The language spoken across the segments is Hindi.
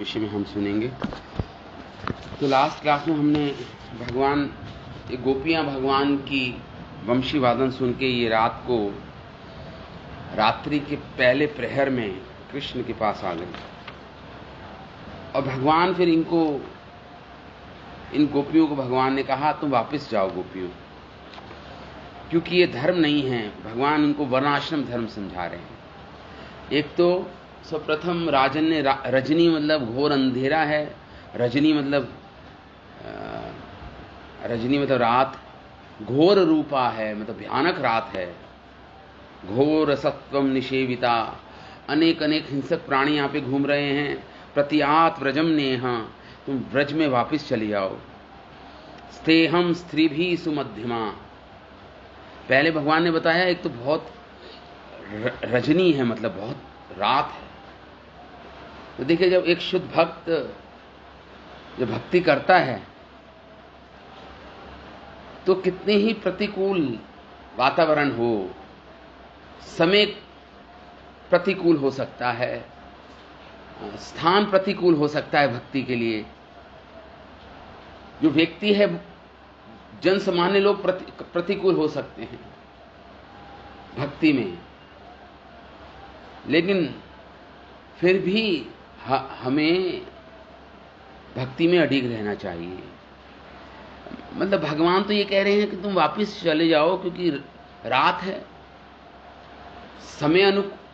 विषय में हम सुनेंगे। तो लास्ट क्लास में हमने भगवान गोपियां भगवान की वंशी वादन सुन के ये रात्रि के पहले प्रहर में कृष्ण के पास आ गई और भगवान फिर इन गोपियों को भगवान ने कहा तुम वापस जाओ गोपियों, क्योंकि ये धर्म नहीं है। भगवान उनको वर्णाश्रम धर्म समझा रहे हैं। एक तो सर्वप्रथम राजन ने रजनी मतलब घोर अंधेरा है, रजनी मतलब रात, घोर रूपा है मतलब भयानक रात है, घोर सत्वम निषेविता, अनेक हिंसक प्राणी यहां पे घूम रहे हैं। प्रतियात व्रजम नेहा, तुम व्रज में वापस चले जाओ। स्तेहम स्त्री भी सुमध्यमा, पहले भगवान ने बताया एक तो बहुत रजनी है मतलब बहुत रात है। तो देखिए जब एक शुद्ध भक्त जब भक्ति करता है तो कितने ही प्रतिकूल वातावरण हो, समय प्रतिकूल हो सकता है, स्थान प्रतिकूल हो सकता है भक्ति के लिए। जो व्यक्ति है जन सामान्य लोग प्रतिकूल हो सकते हैं भक्ति में, लेकिन फिर भी हमें भक्ति में अडिग रहना चाहिए। मतलब भगवान तो ये कह रहे हैं कि तुम वापस चले जाओ क्योंकि रात है, समय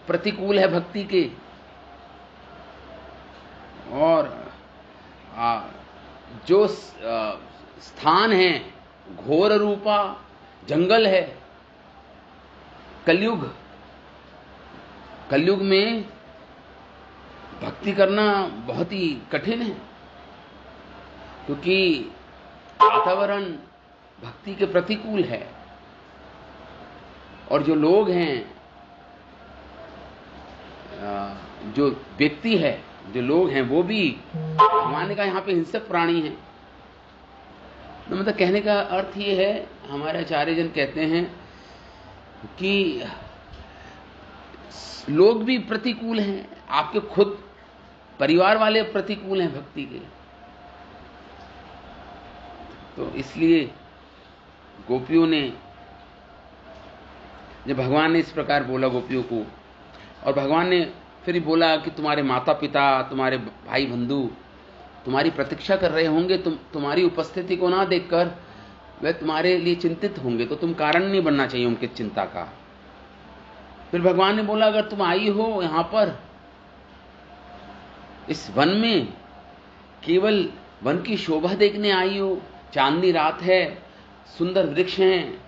प्रतिकूल है भक्ति के, और जो स्थान है घोर रूपा जंगल है, कलयुग में भक्ति करना बहुत ही कठिन है, क्योंकि वातावरण भक्ति के प्रतिकूल है। और जो लोग हैं, जो व्यक्ति है, जो लोग हैं वो भी भगवान ने कहा यहां पे हिंसक प्राणी हैं। तो मतलब कहने का अर्थ ये है, हमारे आचार्यजन कहते हैं कि लोग भी प्रतिकूल हैं, आपके खुद परिवार वाले प्रतिकूल हैं भक्ति के। तो इसलिए गोपियों ने, जब भगवान ने इस प्रकार बोला गोपियों को, और भगवान ने फिर बोला कि तुम्हारे माता पिता, तुम्हारे भाई बंधु तुम्हारी प्रतीक्षा कर रहे होंगे, तुम्हारी उपस्थिति को ना देखकर वे तुम्हारे लिए चिंतित होंगे, तो तुम कारण नहीं बनना चाहिए उनकी चिंता का। फिर भगवान ने बोला अगर तुम आई हो यहां पर इस वन में, केवल वन की शोभा देखने आई हो, चांदनी रात है, सुंदर वृक्ष हैं,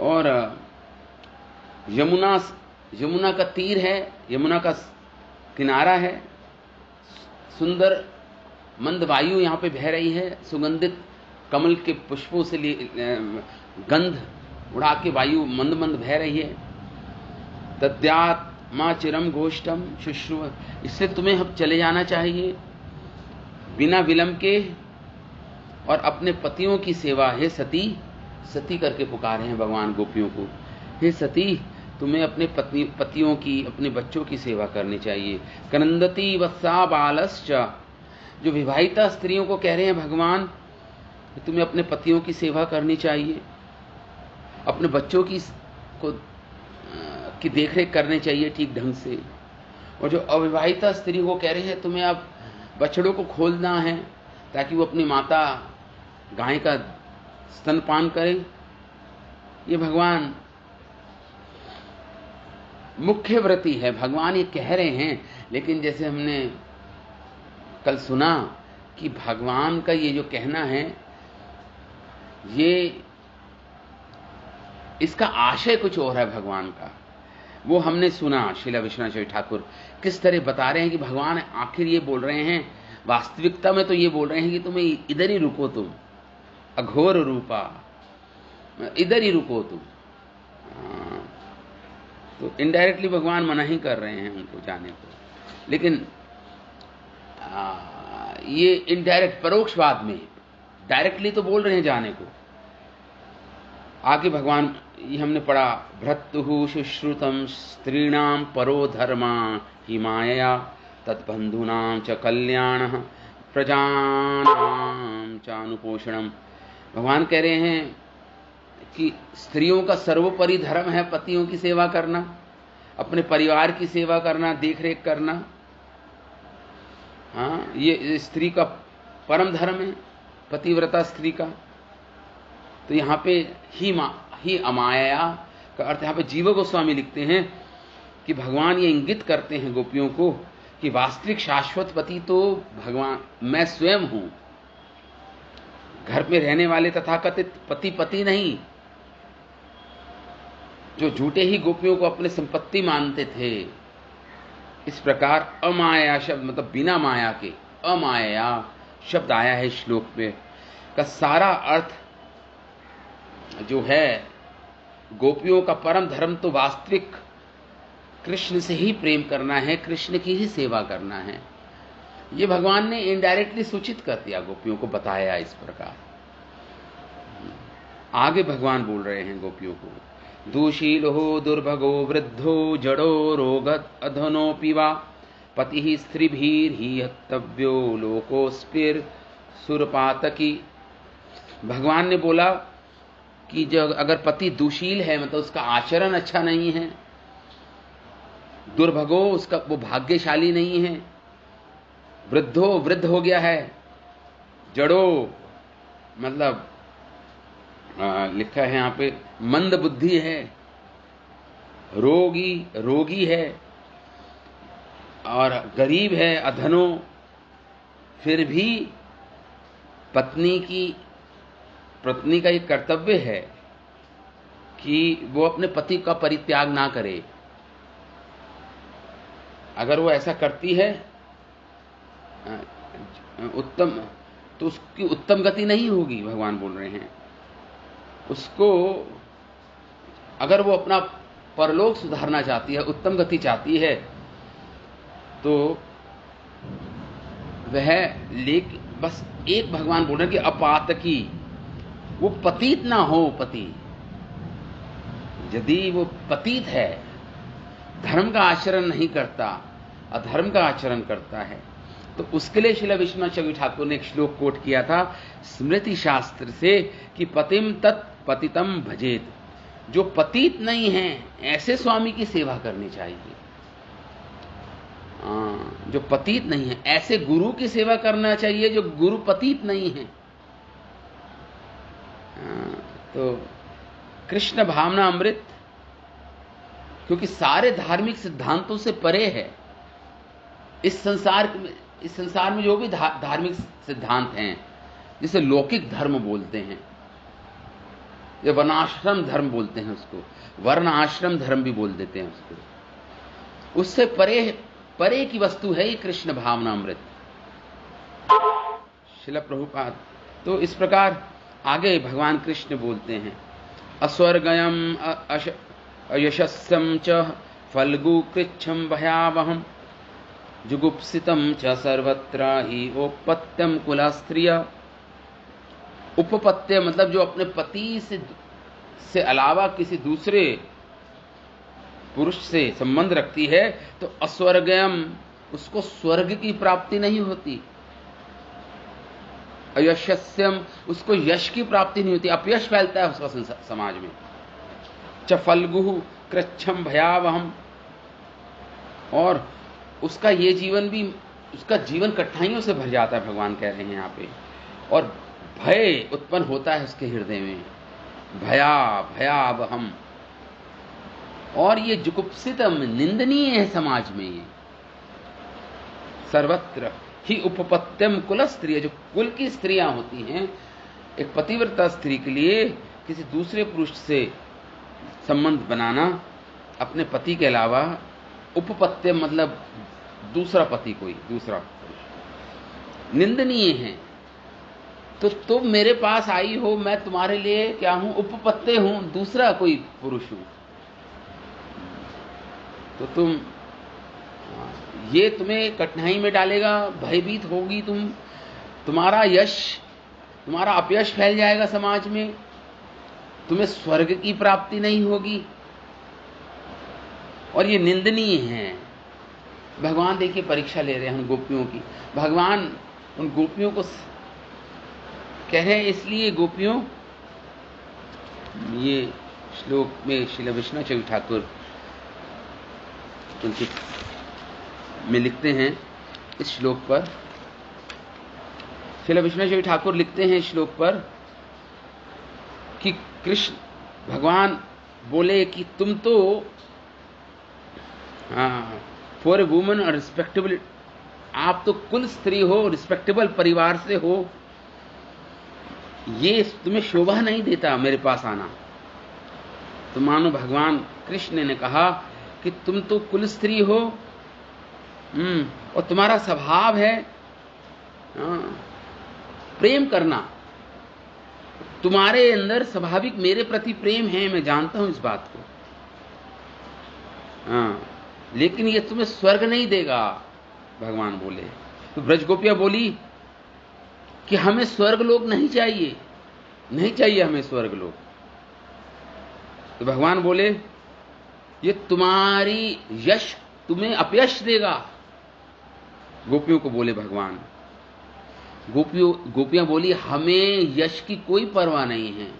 और यमुना का तीर है, यमुना का किनारा है, सुंदर मंद वायु यहां पे बह रही है, सुगंधित कमल के पुष्पों से गंध उड़ा के वायु मंद मंद बह रही है। तद्यात मां चिरम गोष्ठम शुश्रुव, इससे तुम्हें अब चले जाना चाहिए बिना विलंब के, और अपने पतियों की सेवा। हे सती, सती करके पुकारे हैं भगवान गोपियों को, हे सती तुम्हें अपने पतियों की, अपने बच्चों की सेवा करनी चाहिए। क्रंदती वत्सा बालश्च, जो विवाहिता स्त्रियों को कह रहे हैं भगवान कि तुम्हें अपने पतियों की सेवा करनी चाहिए, अपने बच्चों की देखरेख करनी चाहिए ठीक ढंग से। और जो अविवाहिता स्त्री को कह रहे हैं तुम्हें अब बछड़ों को खोलना है ताकि वो अपनी माता गाय का स्तनपान करें। ये भगवान मुख्य व्रती है, भगवान ये कह रहे हैं। लेकिन जैसे हमने कल सुना कि भगवान का ये जो कहना है, ये इसका आशय कुछ और है भगवान का। वो हमने सुना श्रील विश्वनाथ ठाकुर किस तरह बता रहे हैं कि भगवान आखिर ये बोल रहे हैं, वास्तविकता में तो ये बोल रहे हैं कि तुम्हें इधर ही रुको, तुम अघोर रूपा, इधर ही रुको तुम। तो इनडायरेक्टली भगवान मना ही कर रहे हैं उनको जाने को, लेकिन ये इनडायरेक्ट परोक्षवाद में, डायरेक्टली तो बोल रहे हैं जाने को। आगे भगवान ये हमने पढ़ा, भ्रतुः शुश्रुतम स्त्रीणाम परो धर्मा ही मायया तत्बंधूनां च कल्याणः प्रजानां चानुपोषणम। भगवान कह रहे हैं कि स्त्रियों का सर्वोपरि धर्म है पतियों की सेवा करना, अपने परिवार की सेवा करना, देखरेख करना। हाँ, ये स्त्री का परम धर्म है, पतिव्रता स्त्री का। तो यहां पे ही अमाया का अर्थ, यहां पे जीव गोस्वामी लिखते हैं कि भगवान ये इंगित करते हैं गोपियों को कि वास्तविक शाश्वत पति तो भगवान मैं स्वयं हूं। घर में रहने वाले तथाकथित पति नहीं, जो झूठे ही गोपियों को अपने संपत्ति मानते थे। इस प्रकार अमाया शब्द मतलब बिना माया के, अमाया शब्द आया है श्लोक में, का सारा अर्थ जो है गोपियों का परम धर्म तो वास्तविक कृष्ण से ही प्रेम करना है, कृष्ण की ही सेवा करना है। ये भगवान ने इनडायरेक्टली सूचित कर दिया, गोपियों को बताया इस प्रकार। आगे भगवान बोल रहे हैं गोपियों को, दुशीलो दुर्भगो वृद्धो जड़ो रोगत अधनोपि वा पति स्त्रीभिर्हि हतव्यो लोकोस्पिर सुरपातकी। भगवान ने बोला कि जो अगर पति दुशील है, मतलब उसका आचरण अच्छा नहीं है, दुर्भगो उसका वो भाग्यशाली नहीं है, वृद्धो वृद्ध हो गया है, जड़ो मतलब लिखा है यहां पे मंद बुद्धि है, रोगी है और गरीब है, अधनो, फिर भी पत्नी का एक कर्तव्य है कि वो अपने पति का परित्याग ना करे। अगर वो ऐसा करती है उत्तम, तो उसकी उत्तम गति नहीं होगी। भगवान बोल रहे हैं उसको, अगर वो अपना परलोक सुधारना चाहती है, उत्तम गति चाहती है, तो वह बस एक भगवान बोल रहे हैं कि अपातकी, वो पतित ना हो। पति यदि वो पतित है, धर्म का आचरण नहीं करता, अधर्म का आचरण करता है, तो उसके लिए श्रील विश्वनाथ चक्रवर्ती ठाकुर ने एक श्लोक कोट किया था स्मृति शास्त्र से कि पतिम तत् पतितम भजेत। जो पतित नहीं है ऐसे स्वामी की सेवा करनी चाहिए। जो पतित नहीं है ऐसे गुरु की सेवा करना चाहिए जो गुरु पतित नहीं है। तो कृष्ण भावना अमृत, क्योंकि सारे धार्मिक सिद्धांतों से परे है। इस संसार में जो भी धार्मिक सिद्धांत हैं, जिसे लौकिक धर्म बोलते हैं, या वर्णाश्रम धर्म बोलते हैं, उसको वर्ण आश्रम धर्म भी बोल देते हैं उसको, उससे परे की वस्तु है ये कृष्ण भावना अमृत, श्रील प्रभुपाद। तो इस प्रकार आगे भगवान कृष्ण बोलते हैं, अस्वर्गयम अयशस्यम च फल्गु कृच्छम भयावहम जुगुप्सितम च सर्वत्र ही उपपत्यम कुला स्त्रिय। उपपत्य मतलब जो अपने पति से अलावा किसी दूसरे पुरुष से संबंध रखती है, तो अस्वर्गयम, उसको स्वर्ग की प्राप्ति नहीं होती। अयशस्यम, उसको यश की प्राप्ति नहीं होती, अपयश फैलता है उसका समाज में। च फल्गु कृच्छम भयावहम, और उसका ये जीवन भी, उसका जीवन कठिनाइयों से भर जाता है, भगवान कह रहे हैं यहाँ पे। और भय उत्पन्न होता है उसके हृदय में, भयावहम। और ये जुगुप्सितम, निंदनीय है समाज में। ये सर्वत्र ही उपपत्यम कुल स्त्री, जो कुल की स्त्रियां होती हैं, एक पतिव्रता स्त्री के लिए किसी दूसरे पुरुष से संबंध बनाना अपने पति के अलावा, उपपत्य मतलब दूसरा पति, कोई दूसरा पुरुष, निंदनीय है। तो तुम मेरे पास आई हो, मैं तुम्हारे लिए क्या हूं? उपपत्य हूं, दूसरा कोई पुरुष हूं। तो ये तुम्हें कठिनाई में डालेगा, भयभीत होगी तुम्हारा यश, तुम्हारा अपयश फैल जाएगा समाज में। तुम्हें स्वर्ग की प्राप्ति नहीं होगी, और ये निंदनीय है। भगवान देखिए परीक्षा ले रहे हैं उन गोपियों की। भगवान उन गोपियों को कह रहे हैं, इसलिए गोपियों, ये श्लोक में श्रील विश्वनाथ चक्रवर्ती ठाकुर उनके में लिखते हैं इस श्लोक पर, श्रील विश्वनाथ चक्रवर्ती ठाकुर लिखते हैं इस श्लोक पर कि कृष्ण भगवान बोले कि तुम तो फॉर ए वुमन रिस्पेक्टेबल, आप तो कुल स्त्री हो, रिस्पेक्टेबल परिवार से हो, ये तुम्हें शोभा नहीं देता मेरे पास आना। तो मानो भगवान कृष्ण ने कहा कि तुम तो कुल स्त्री हो, और तुम्हारा स्वभाव है प्रेम करना, तुम्हारे अंदर स्वाभाविक मेरे प्रति प्रेम है, मैं जानता हूं इस बात को, लेकिन ये तुम्हें स्वर्ग नहीं देगा, भगवान बोले। तो ब्रज गोपियां बोली कि हमें स्वर्ग लोक नहीं चाहिए, नहीं चाहिए हमें स्वर्ग लोक। तो भगवान बोले ये तुम्हारी यश तुम्हें अपयश देगा। गोपियों को बोले भगवान। गोपियां बोली हमें यश की कोई परवाह नहीं है,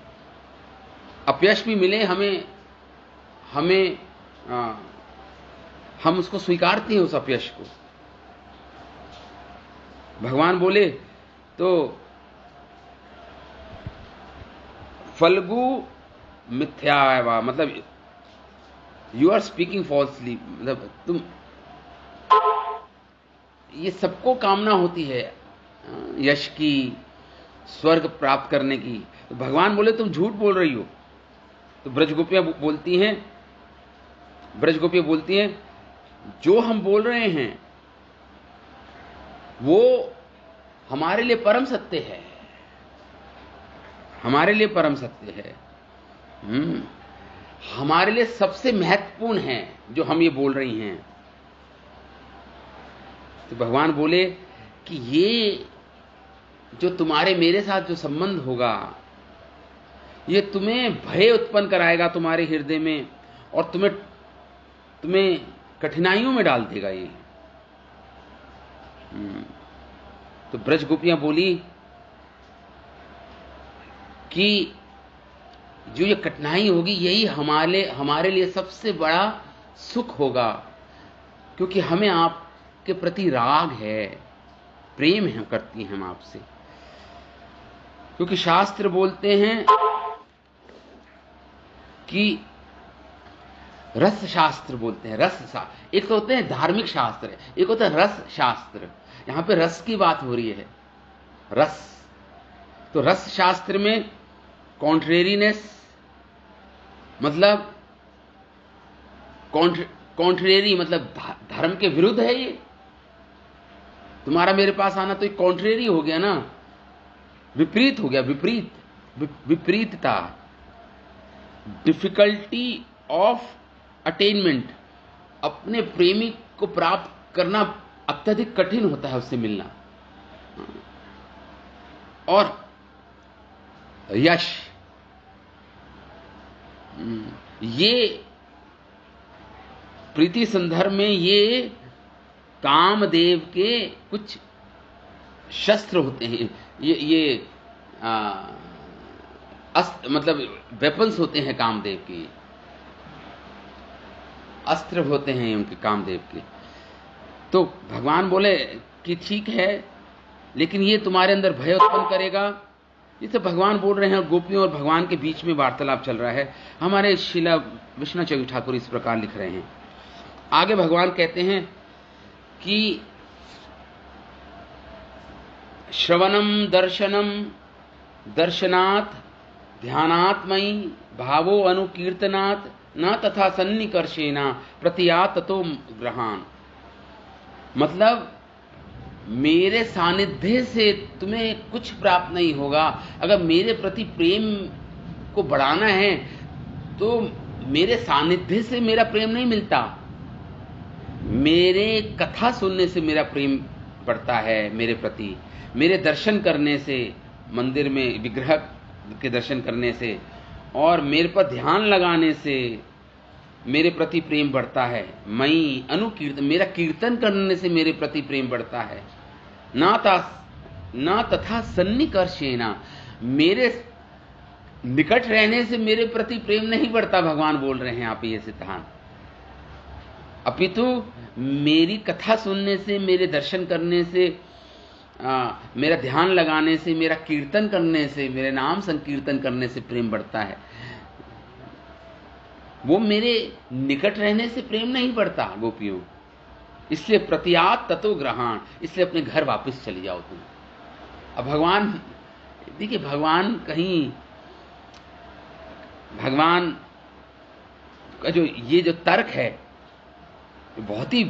अपयश भी मिले हमें हम उसको स्वीकारते हैं, उस अपयश को। भगवान बोले तो फल्गु मिथ्या, मतलब यू आर स्पीकिंग फॉल्सली, मतलब तुम, ये सबको कामना होती है यश की, स्वर्ग प्राप्त करने की। तो भगवान बोले तुम झूठ बोल रही हो। तो ब्रज गोपियां बोलती हैं जो हम बोल रहे हैं वो हमारे लिए परम सत्य है, हमारे लिए परम सत्य है, हमारे लिए सबसे महत्वपूर्ण है जो हम ये बोल रही हैं। तो भगवान बोले कि ये जो तुम्हारे मेरे साथ जो संबंध होगा ये तुम्हें भय उत्पन्न कराएगा तुम्हारे हृदय में, और तुम्हें कठिनाइयों में डाल देगा ये। तो ब्रज गोपियां बोली कि जो ये कठिनाई होगी यही हमारे लिए सबसे बड़ा सुख होगा, क्योंकि हमें आपके प्रति राग है, प्रेम है, करती हैं हम आपसे। क्योंकि शास्त्र बोलते हैं कि रस शास्त्र बोलते हैं, एक तो होते हैं धार्मिक शास्त्र, एक होता है रस शास्त्र। यहां पे रस की बात हो रही है, रस। तो रस शास्त्र में कॉन्ट्रेरीनेस, मतलब कॉन्ट्रेरी मतलब धर्म के विरुद्ध है ये। तुम्हारा मेरे पास आना तो एक कॉन्ट्रेरी हो गया ना, विपरीत हो गया, विपरीतता, डिफिकल्टी ऑफ अटेनमेंट। अपने प्रेमी को प्राप्त करना अत्यधिक कठिन होता है, उससे मिलना। और यश, ये प्रीति संदर्भ में ये कामदेव के कुछ शस्त्र होते हैं, ये मतलब वेपन्स होते हैं कामदेव के, अस्त्र होते हैं उनके कामदेव के। तो भगवान बोले कि ठीक है, लेकिन ये तुम्हारे अंदर भय उत्पन्न करेगा। ये सब भगवान बोल रहे हैं, गोपियों और भगवान के बीच में वार्तालाप चल रहा है। हमारे श्रील विश्वनाथ चक्रवर्ती ठाकुर इस प्रकार लिख रहे हैं। आगे भगवान कहते हैं कि श्रवणम दर्शनम दर्शनात् ध्यानात्मयी भावो अनुकीर्तनात् न तथा सन्निकर्षेना प्रतियात ततो ग्रहान। मतलब मेरे सानिध्य से तुम्हें कुछ प्राप्त नहीं होगा। अगर मेरे प्रति प्रेम को बढ़ाना है तो मेरे सानिध्य से मेरा प्रेम नहीं मिलता, मेरे कथा सुनने से मेरा प्रेम बढ़ता है मेरे प्रति, मेरे दर्शन करने से, मंदिर में विग्रह के दर्शन करने से, और मेरे पर ध्यान लगाने से मेरे प्रति प्रेम बढ़ता है। मई अनुकीर्तन, मेरा कीर्तन करने से मेरे प्रति प्रेम बढ़ता है। ना तथा सन्निकर्षेना, मेरे निकट रहने से मेरे प्रति प्रेम नहीं बढ़ता, भगवान बोल रहे हैं आप ये सिद्धांत। अपितु मेरी कथा सुनने से, मेरे दर्शन करने से, मेरा ध्यान लगाने से, मेरा कीर्तन करने से, मेरे नाम संकीर्तन करने से प्रेम बढ़ता है। वो मेरे निकट रहने से प्रेम नहीं बढ़ता गोपियों। इसलिए प्रतियात ततो ग्रहण, इसलिए अपने घर वापस चली जाओ तुम। अब भगवान, देखिए भगवान कहीं, भगवान का जो ये जो तर्क है, बहुत ही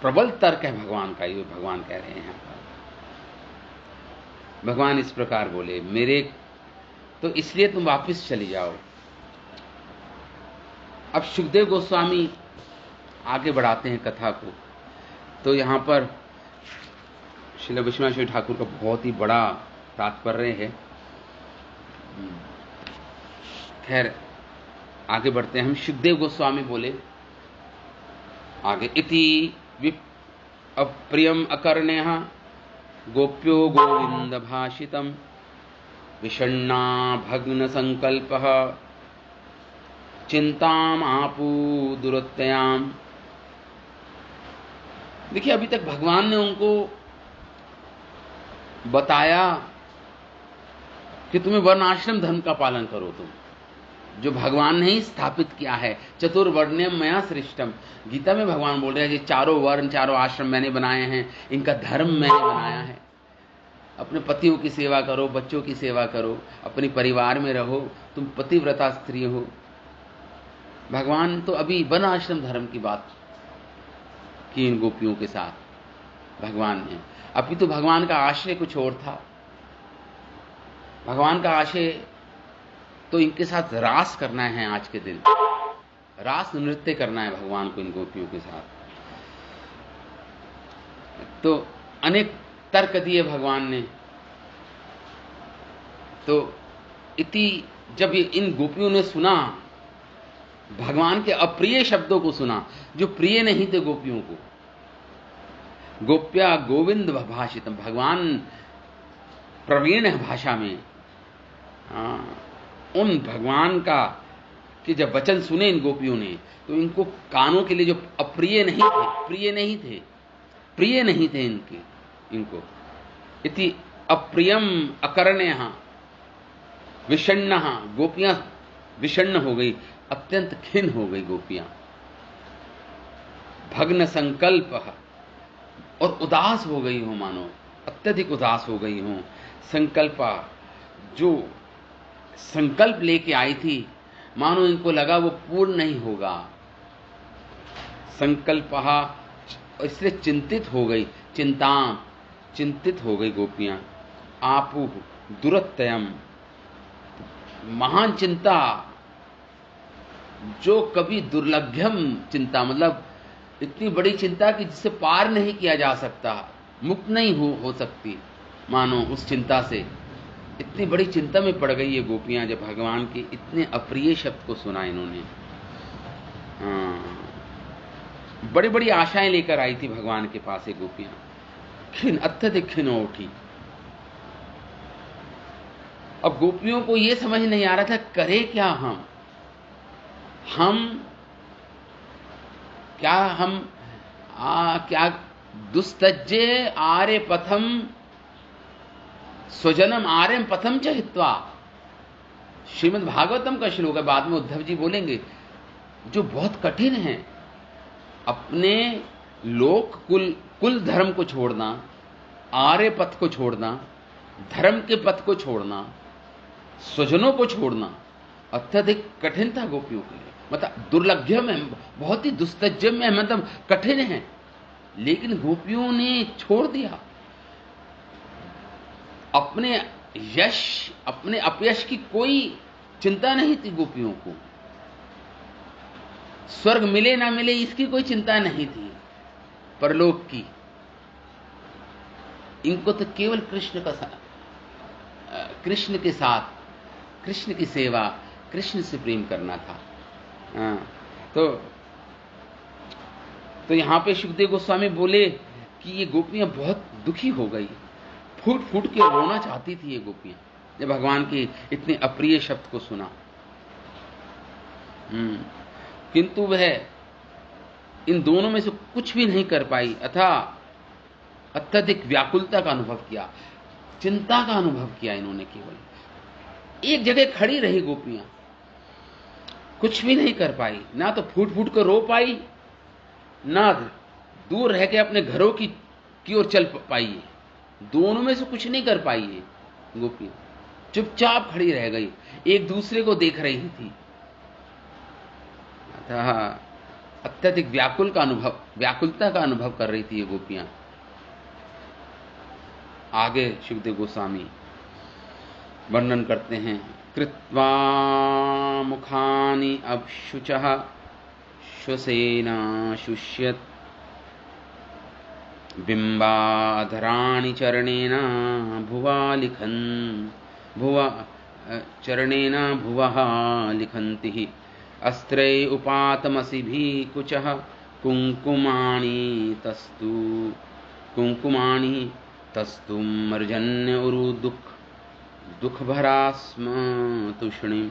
प्रबल तर्क है भगवान का। ये भगवान कह रहे हैं यहाँ पर, भगवान इस प्रकार बोले, मेरे तो इसलिए तुम वापस चली जाओ। अब सुखदेव गोस्वामी आगे बढ़ाते हैं कथा को। तो यहां पर श्रील विश्वनाथ ठाकुर का बहुत ही बड़ा तात्पर्य है। खैर आगे बढ़ते हैं हम। सुखदेव गोस्वामी बोले आगे, इति अप्रियम अकर्ण्यः गोप्यो गोविंद भाषितम विषण्णा भग्न संकल्पः चिंताम आपू दुरत्ययाम। देखिए अभी तक भगवान ने उनको बताया कि तुम्हें वर्ण आश्रम धर्म का पालन करो, तुम जो भगवान ने ही स्थापित किया है। चतुर्वर्ण्यम मया सृष्टम, गीता में भगवान बोल रहे हैं कि चारों वर्ण, चारों आश्रम मैंने बनाए हैं, इनका धर्म मैंने बनाया है। अपने पतियों की सेवा करो, बच्चों की सेवा करो, अपने परिवार में रहो, तुम पतिव्रता स्त्री हो। भगवान तो अभी वन आश्रम धर्म की बात की इन गोपियों के साथ भगवान ने। अभी तो भगवान का आशय कुछ और था। भगवान का आशय तो इनके साथ रास करना है, आज के दिन रास नृत्य करना है भगवान को इन गोपियों के साथ। तो अनेक तर्क दिए भगवान ने। तो इति जब इन गोपियों ने सुना, भगवान के अप्रिय शब्दों को सुना जो प्रिय नहीं थे गोपियों को, गोप्या गोविंद भाषितम, भगवान प्रवीण है भाषा में, उन भगवान का कि जब वचन सुने इन गोपियों ने तो इनको कानों के लिए जो अप्रिय नहीं थे, प्रिय नहीं थे इनको। इति अप्रियम अकर्ण्यः विषण्णः, गोपियां विषण्ण हो गई, अत्यंत खिन्न हो गई गोपियां। भग्न संकल्प, और उदास हो गई हो, मानो अत्यधिक उदास हो गई हो। संकल्पा, जो संकल्प लेके आई थी, मानो इनको लगा वो पूर्ण नहीं होगा। संकल्पहा, इसलिए चिंतित हो गई, चिंतित हो गई गोपियां। आपू दुरत्ययम, महान चिंता, जो कभी दुर्लभ्यम चिंता, मतलब इतनी बड़ी चिंता कि जिसे पार नहीं किया जा सकता, मुक्त नहीं हो सकती, मानो उस चिंता से। इतनी बड़ी चिंता में पड़ गई ये गोपियां जब भगवान के इतने अप्रिय शब्द को सुना इन्होंने। बड़ी बड़ी आशाएं लेकर आई थी भगवान के पास ये गोपियां, अत्यधिक खिन्न हो उठी। अब गोपियों को यह समझ नहीं आ रहा था करे क्या क्या दुस्तज्जे आर्य पथम स्वजनम आर्यम पथम च हित्वा। श्रीमद् भागवतम का श्लोक है, बाद में उद्धव जी बोलेंगे, जो बहुत कठिन है। अपने लोक कुल धर्म को छोड़ना, आर्य पथ को छोड़ना, धर्म के पथ को छोड़ना, स्वजनों को छोड़ना अत्यधिक कठिन था गोपियों के लिए। मतलब दुर्लभ्यम है, बहुत ही दुस्तज्जम है, मतलब कठिन है। लेकिन गोपियों ने छोड़ दिया। अपने यश, अपने अपयश की कोई चिंता नहीं थी गोपियों को। स्वर्ग मिले ना मिले इसकी कोई चिंता नहीं थी, परलोक की। इनको तो केवल कृष्ण के साथ, कृष्ण की सेवा, कृष्ण से प्रेम करना था। तो यहां पे सुखदेव गोस्वामी बोले कि ये गोपियां बहुत दुखी हो गई, फूट फूट के रोना चाहती थी ये गोपियां जब भगवान के इतने अप्रिय शब्द को सुना। किंतु वह इन दोनों में से कुछ भी नहीं कर पाई, अतः अत्यधिक व्याकुलता का अनुभव किया, चिंता का अनुभव किया। इन्होंने केवल एक जगह खड़ी रही गोपियां, कुछ भी नहीं कर पाई, ना तो फूट फूट कर रो पाई, ना दूर रह के अपने घरों की ओर चल पाई। दोनों में से कुछ नहीं कर पाई है गोपियां, चुपचाप खड़ी रह गई, एक दूसरे को देख रही थी। अतः अत्यधिक व्याकुलता का अनुभव कर रही थी ये गोपियां। आगे सुखदेव गोस्वामी वर्णन करते हैं, कृत्वा मुखानि अभ्युचः श्वसेना शुष्यत् बिंबाधराणि चरणेन भुवा लिखन्ति अस्त्रै उपातमसिभिः कुचः कुङ्कुमानि तस्तु मर्जन्य उरु दुख भरा स्म तूष्णीम्।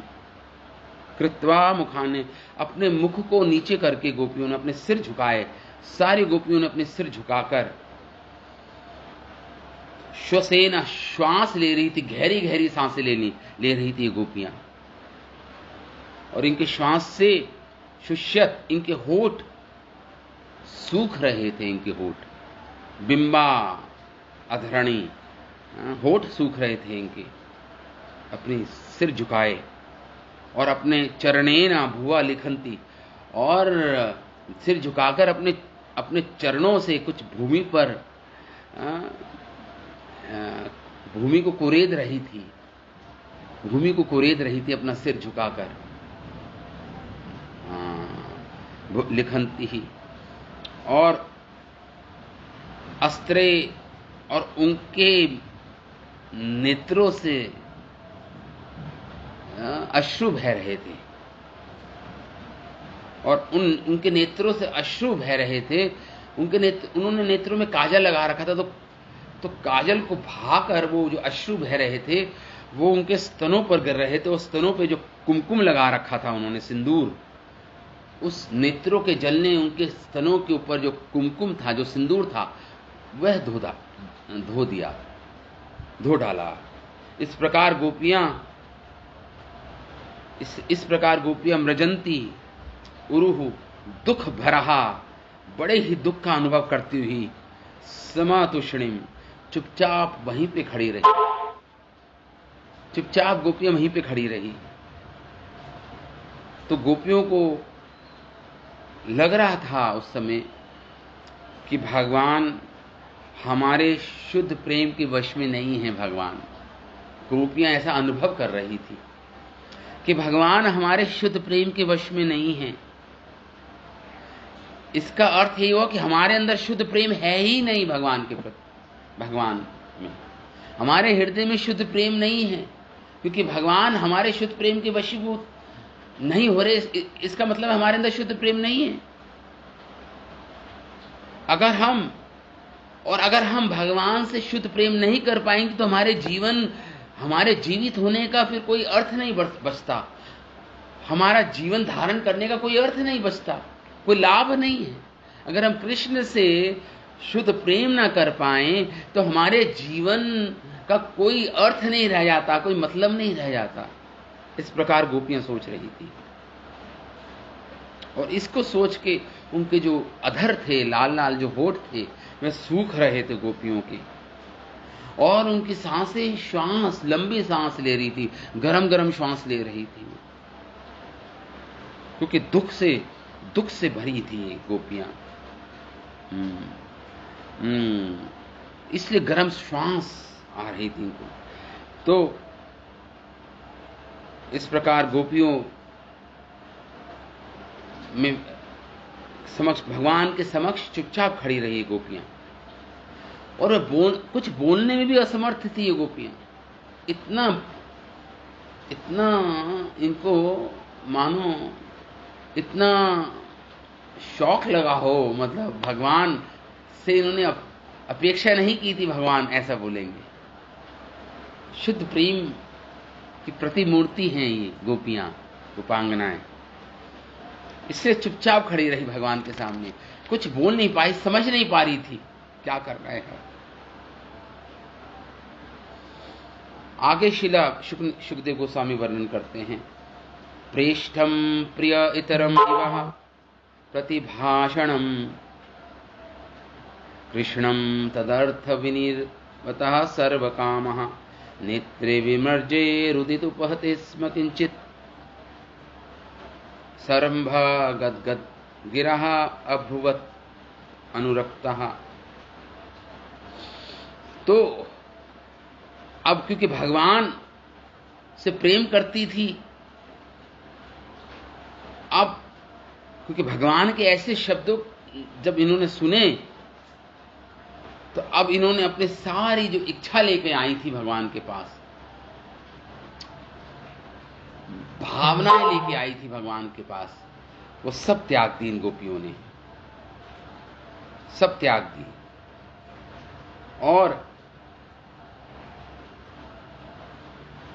कृत्वा मुखाने, अपने मुख को नीचे करके गोपियों ने अपने सिर झुकाए, सारी गोपियों ने अपने सिर झुकाकर श्वसेना, श्वास ले रही थी, गहरी गहरी सांसें ले रही थी गोपियां। और इनके श्वास से शुष्यत, इनके होठ सूख रहे थे, इनके होठ बिंबा अधरणी, होठ सूख रहे थे इनके। अपने सिर झुकाए और अपने चरणेना भुवा लिखन्ति, और सिर झुकाकर अपने चरणों से कुछ भूमि पर भूमि को कुरेद रही थी, भूमि को कुरेद रही थी अपना सिर झुकाकर। लिखन्ति ही, और अस्त्रे, और उनके नेत्रों से अश्रु बह रहे थे, और उनके नेत्रों से अश्रु बह रहे थे। उन्होंने नेत्रों में काजल लगा रखा था, तो काजल को भाकर वो जो अश्रु बह रहे थे वो उनके स्तनों पर गिर रहे थे। उस स्तनों पे जो कुमकुम लगा रखा था उन्होंने, सिंदूर, उस नेत्रों के जल ने उनके स्तनों के ऊपर जो कुमकुम था, जो सिंदूर था, वह धो डाला। इस प्रकार गोपियां मृजंती उरुहु, दुख भरहा, बड़े ही दुख का अनुभव करती हुई, समातुष्णिम, चुपचाप वहीं पे खड़ी रही। चुपचाप गोपियां वहीं पे खड़ी रही। तो गोपियों को लग रहा था उस समय कि भगवान हमारे शुद्ध प्रेम के वश में नहीं है। भगवान, गोपियां ऐसा अनुभव कर रही थी कि भगवान हमारे शुद्ध प्रेम के वश में नहीं है। इसका अर्थ ये हुआ कि हमारे अंदर शुद्ध प्रेम है ही नहीं भगवान के प्रति। भगवान में हमारे हृदय में शुद्ध प्रेम नहीं है, क्योंकि भगवान हमारे शुद्ध प्रेम के वशीभूत नहीं हो रहे। इसका मतलब हमारे अंदर शुद्ध प्रेम नहीं है। अगर हम भगवान से शुद्ध प्रेम नहीं कर पाएंगे तो हमारे जीवित होने का फिर कोई अर्थ नहीं बचता। हमारा जीवन धारण करने का कोई अर्थ नहीं बचता, कोई लाभ नहीं है। अगर हम कृष्ण से शुद्ध प्रेम ना कर पाए तो हमारे जीवन का कोई अर्थ नहीं रह जाता, कोई मतलब नहीं रह जाता। इस प्रकार गोपियां सोच रही थी, और इसको सोच के उनके जो अधर थे, लाल लाल जो होठ थे, वे सूख रहे थे गोपियों के, और उनकी सांसें, श्वास, लंबी सांस ले रही थी, गरम गरम श्वास ले रही थी, क्योंकि दुख से भरी थी गोपियां। इसलिए गरम श्वास आ रही थी इनको। तो इस प्रकार गोपियों में भगवान के समक्ष चुपचाप खड़ी रही गोपियां, और कुछ बोलने में भी असमर्थ थी ये गोपियां। इतना इतना इनको मानो इतना शौक लगा हो, मतलब भगवान से इन्होंने अपेक्षा नहीं की थी, भगवान ऐसा बोलेंगे। शुद्ध प्रेम की प्रतिमूर्ति हैं ये गोपियां, गोपांगनाएं। इसलिए चुपचाप खड़ी रही भगवान के सामने, कुछ बोल नहीं पाई, समझ नहीं पा रही थी क्या कर रहे हैं। आगे शिला सुखदेव गोस्वामी वर्णन करते हैं, प्रेष्ठम प्रिय इतरम इव प्रतिभाषणम कृष्णम तदर्थ विनिर्वतः सर्वकामः नेत्रे विमर्जे रुदितुपहते स्म किंचित सरंभ गद्गद गिरः अभुवत् अनुरक्तः। तो अब क्योंकि भगवान से प्रेम करती थी, अब क्योंकि भगवान के ऐसे शब्दों जब इन्होंने सुने, तो अब इन्होंने अपनी सारी जो इच्छा लेके आई थी भगवान के पास, भावनाएं लेके आई थी भगवान के पास, वो सब त्याग दी इन गोपियों ने, सब त्याग दी। और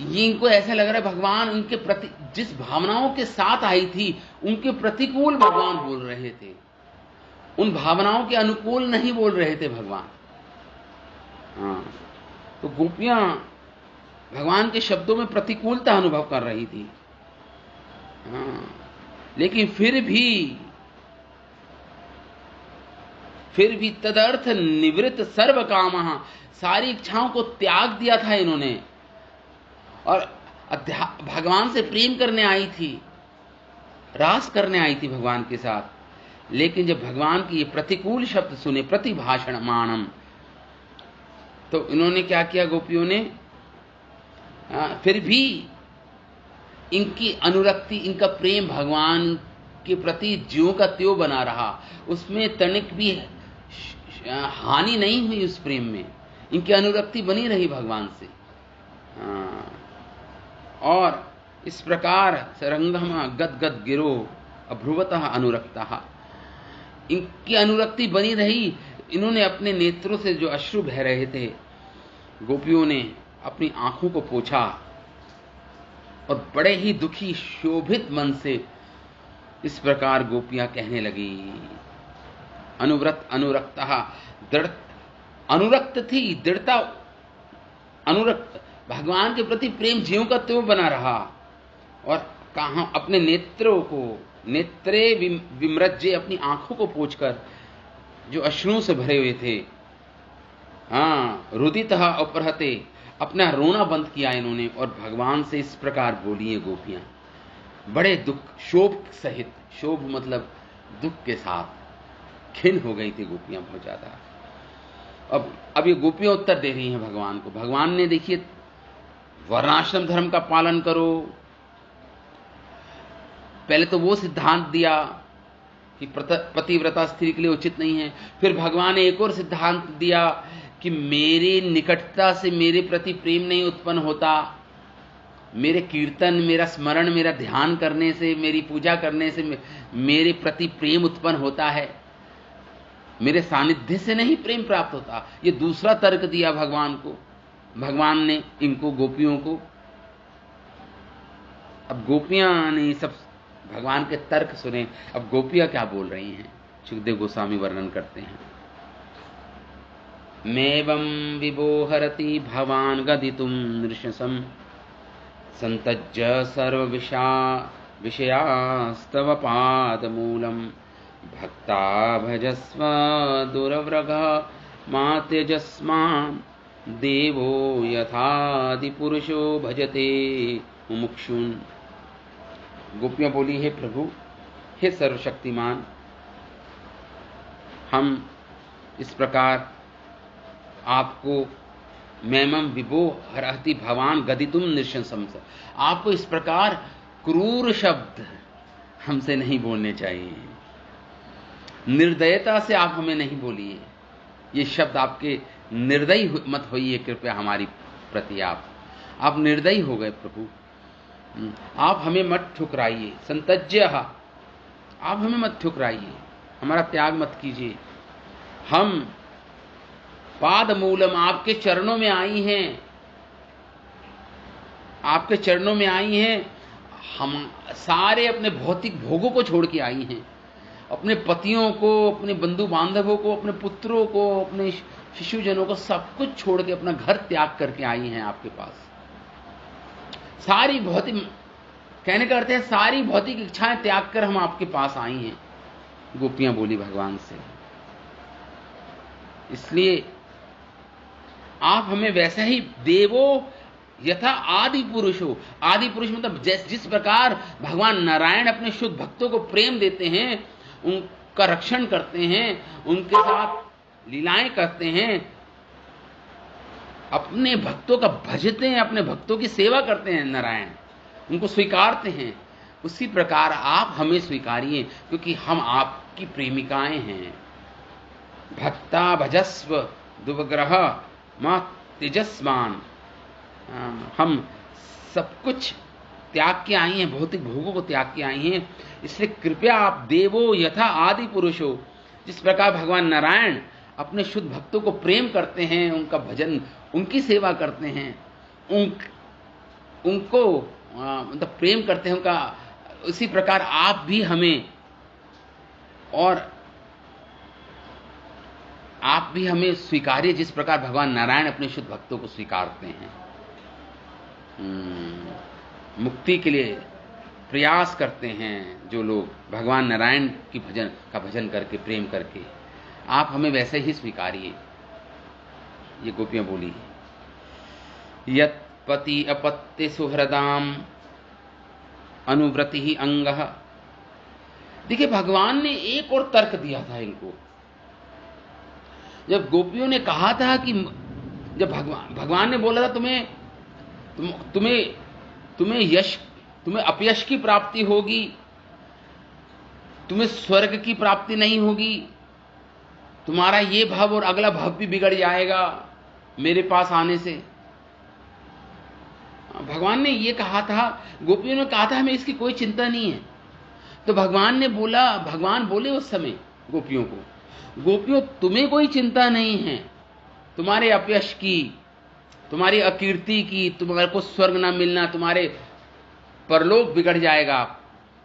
ये इनको ऐसा लग रहा है भगवान उनके प्रति जिस भावनाओं के साथ आई थी उनके प्रतिकूल भगवान बोल रहे थे, उन भावनाओं के अनुकूल नहीं बोल रहे थे भगवान। हाँ, तो गोपियां भगवान के शब्दों में प्रतिकूलता अनुभव कर रही थी। हाँ, लेकिन फिर भी तदर्थ निवृत्त सर्व कामः, सारी इच्छाओं को त्याग दिया था इन्होंने, और भगवान से प्रेम करने आई थी, रास करने आई थी भगवान के साथ। लेकिन जब भगवान की ये प्रतिकूल शब्द सुने, प्रतिभाषण मानम, तो इन्होंने क्या किया गोपियों ने, फिर भी इनकी अनुरक्ति, इनका प्रेम भगवान के प्रति ज्यों का त्यों बना रहा, उसमें तनिक भी हानि नहीं हुई, उस प्रेम में इनकी अनुरक्ति बनी रही भगवान से। और इस प्रकार सरंगम गदगद गिरो अभ्रुवतः अनुरक्तः, इनकी अनुरक्ति बनी रही। इन्होंने अपने नेत्रों से जो अश्रु बह रहे थे, गोपियों ने अपनी आंखों को पोंछा और बड़े ही दुखी शोभित मन से इस प्रकार गोपियां कहने लगी, अनुव्रत अनुरक्तः, दृढ़ अनुरक्त थी, दृढ़ता अनुरक्त, भगवान के प्रति प्रेम ज्यों का त्यों बना रहा। और कहा अपने नेत्रों को, नेत्रे विमृज्य, अपनी आंखों को पोंछकर जो अश्रुओं से भरे हुए थे, रुदितः अपहते, अपना रोना बंद किया इन्होंने और भगवान से इस प्रकार बोली है गोपियां, बड़े दुख, शोभ सहित, शोभ मतलब दुख के साथ, खिन्न हो गई थी गोपियां बहुत ज्यादा। अब ये गोपियां उत्तर दे रही हैं भगवान को। भगवान ने देखिए, वर्णाश्रम धर्म का पालन करो, पहले तो वो सिद्धांत दिया कि पतिव्रता स्त्री के लिए उचित नहीं है। फिर भगवान ने एक और सिद्धांत दिया कि मेरी निकटता से मेरे प्रति प्रेम नहीं उत्पन्न होता, मेरे कीर्तन, मेरा स्मरण, मेरा ध्यान करने से, मेरी पूजा करने से मेरे प्रति प्रेम उत्पन्न होता है, मेरे सानिध्य से नहीं प्रेम प्राप्त होता। ये दूसरा तर्क दिया भगवान को, भगवान ने इनको, गोपियों को। अब गोपियां ने सब भगवान के तर्क सुने, अब गोपियां क्या बोल रही हैं, सुखदेव गोस्वामी वर्णन करते हैं। मेवं विबोहरति भवान गदितुम नृशंसम संतज्य सर्व विषयास्तव पादमूलम भक्ता भजस्व दुरव्रग मात्यजस्मान् देवो यथादि पुरुषो भजते मुमुक्षुन्। गोपियां बोली, हे प्रभु, हे सर्वशक्तिमान, हम इस प्रकार आपको मैमम विभो हरहति भवान गदितुम नृशंसम, आपको इस प्रकार क्रूर शब्द हमसे नहीं बोलने चाहिए, निर्दयता से आप हमें नहीं बोलिए, ये शब्द आपके निर्दयी मत होइए, कृपया हमारी प्रति आप निर्दयी हो गए प्रभु। आप हमें मत ठुकराइए, संतज्य, आप हमें मत ठुकराइए, हमारा त्याग मत कीजिए। हम पाद मूलम, आपके चरणों में आई हैं, आपके चरणों में आई हैं। हम सारे अपने भौतिक भोगों को छोड़ के आई हैं, अपने पतियों को, अपने बंधु बांधवों को, अपने पुत्रों को, अपने शिशुजनों को, सब कुछ छोड़ के अपना घर त्याग करके आई हैं आपके पास। सारी भौतिक, कहने का अर्थ है सारी भौतिक इच्छाएं त्याग कर हम आपके पास आई हैं, गोपियां बोली भगवान से। इसलिए आप हमें वैसा ही देवो यथा आदि पुरुष हो। आदि पुरुष मतलब जिस प्रकार भगवान नारायण अपने शुद्ध भक्तों को प्रेम देते हैं, उनका रक्षण करते हैं, उनके साथ लीलाएं करते हैं, अपने भक्तों का भजते हैं, अपने भक्तों की सेवा करते हैं, नारायण उनको स्वीकारते हैं, उसी प्रकार आप हमें स्वीकारिए, क्योंकि हम आपकी प्रेमिकाएं हैं। भक्ता भजस्व दुवग्रह मा तेजस्मान, हम सब कुछ त्याग के आई हैं, भौतिक भोगों को त्याग के आई हैं। इसलिए कृपया आप देवो यथा आदि पुरुष हो, जिस प्रकार भगवान नारायण अपने शुद्ध भक्तों को प्रेम करते हैं, उनका भजन, उनकी सेवा करते हैं, उनको मतलब प्रेम करते हैं उनका, उसी प्रकार आप भी हमें, और आप भी हमें स्वीकारिए, जिस प्रकार भगवान नारायण अपने शुद्ध भक्तों को स्वीकारते हैं। मुक्ति के लिए प्रयास करते हैं जो लोग भगवान नारायण की भजन करके, प्रेम करके, आप हमें वैसे ही स्वीकारिए। ये गोपियां बोली, यत् पति अपत्य सुहृदाम अनुव्रति ही अंगः। देखिए भगवान ने एक और तर्क दिया था इनको, जब गोपियों ने कहा था कि जब भगवान ने बोला था तुम्हें अपयश की प्राप्ति होगी, तुम्हें स्वर्ग की प्राप्ति नहीं होगी, तुम्हारा ये भाव और अगला भाव भी बिगड़ जाएगा मेरे पास आने से। भगवान ने ये कहा था, गोपियों ने कहा था हमें इसकी कोई चिंता नहीं है। तो भगवान बोले उस समय गोपियों को, गोपियों तुम्हें कोई चिंता नहीं है तुम्हारे अपयश की, तुम्हारी अकीर्ति की, तुम्हारे को स्वर्ग ना मिलना, तुम्हारे परलोक बिगड़ जाएगा,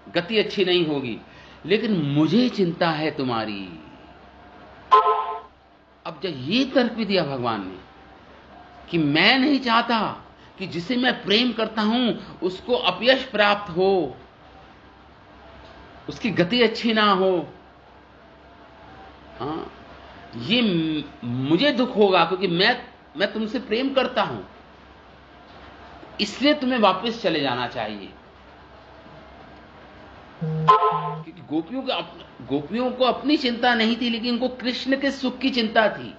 गति अच्छी नहीं होगी, लेकिन मुझे चिंता है तुम्हारी। अब जब ये तर्क भी दिया भगवान ने कि मैं नहीं चाहता कि जिसे मैं प्रेम करता हूं उसको अपयश प्राप्त हो, उसकी गति अच्छी ना हो, हाँ, ये मुझे दुख होगा, क्योंकि मैं तुमसे प्रेम करता हूं, इसलिए तुम्हें वापस चले जाना चाहिए। क्योंकि गोपियों को अपनी चिंता नहीं थी, लेकिन उनको कृष्ण के सुख की चिंता थी।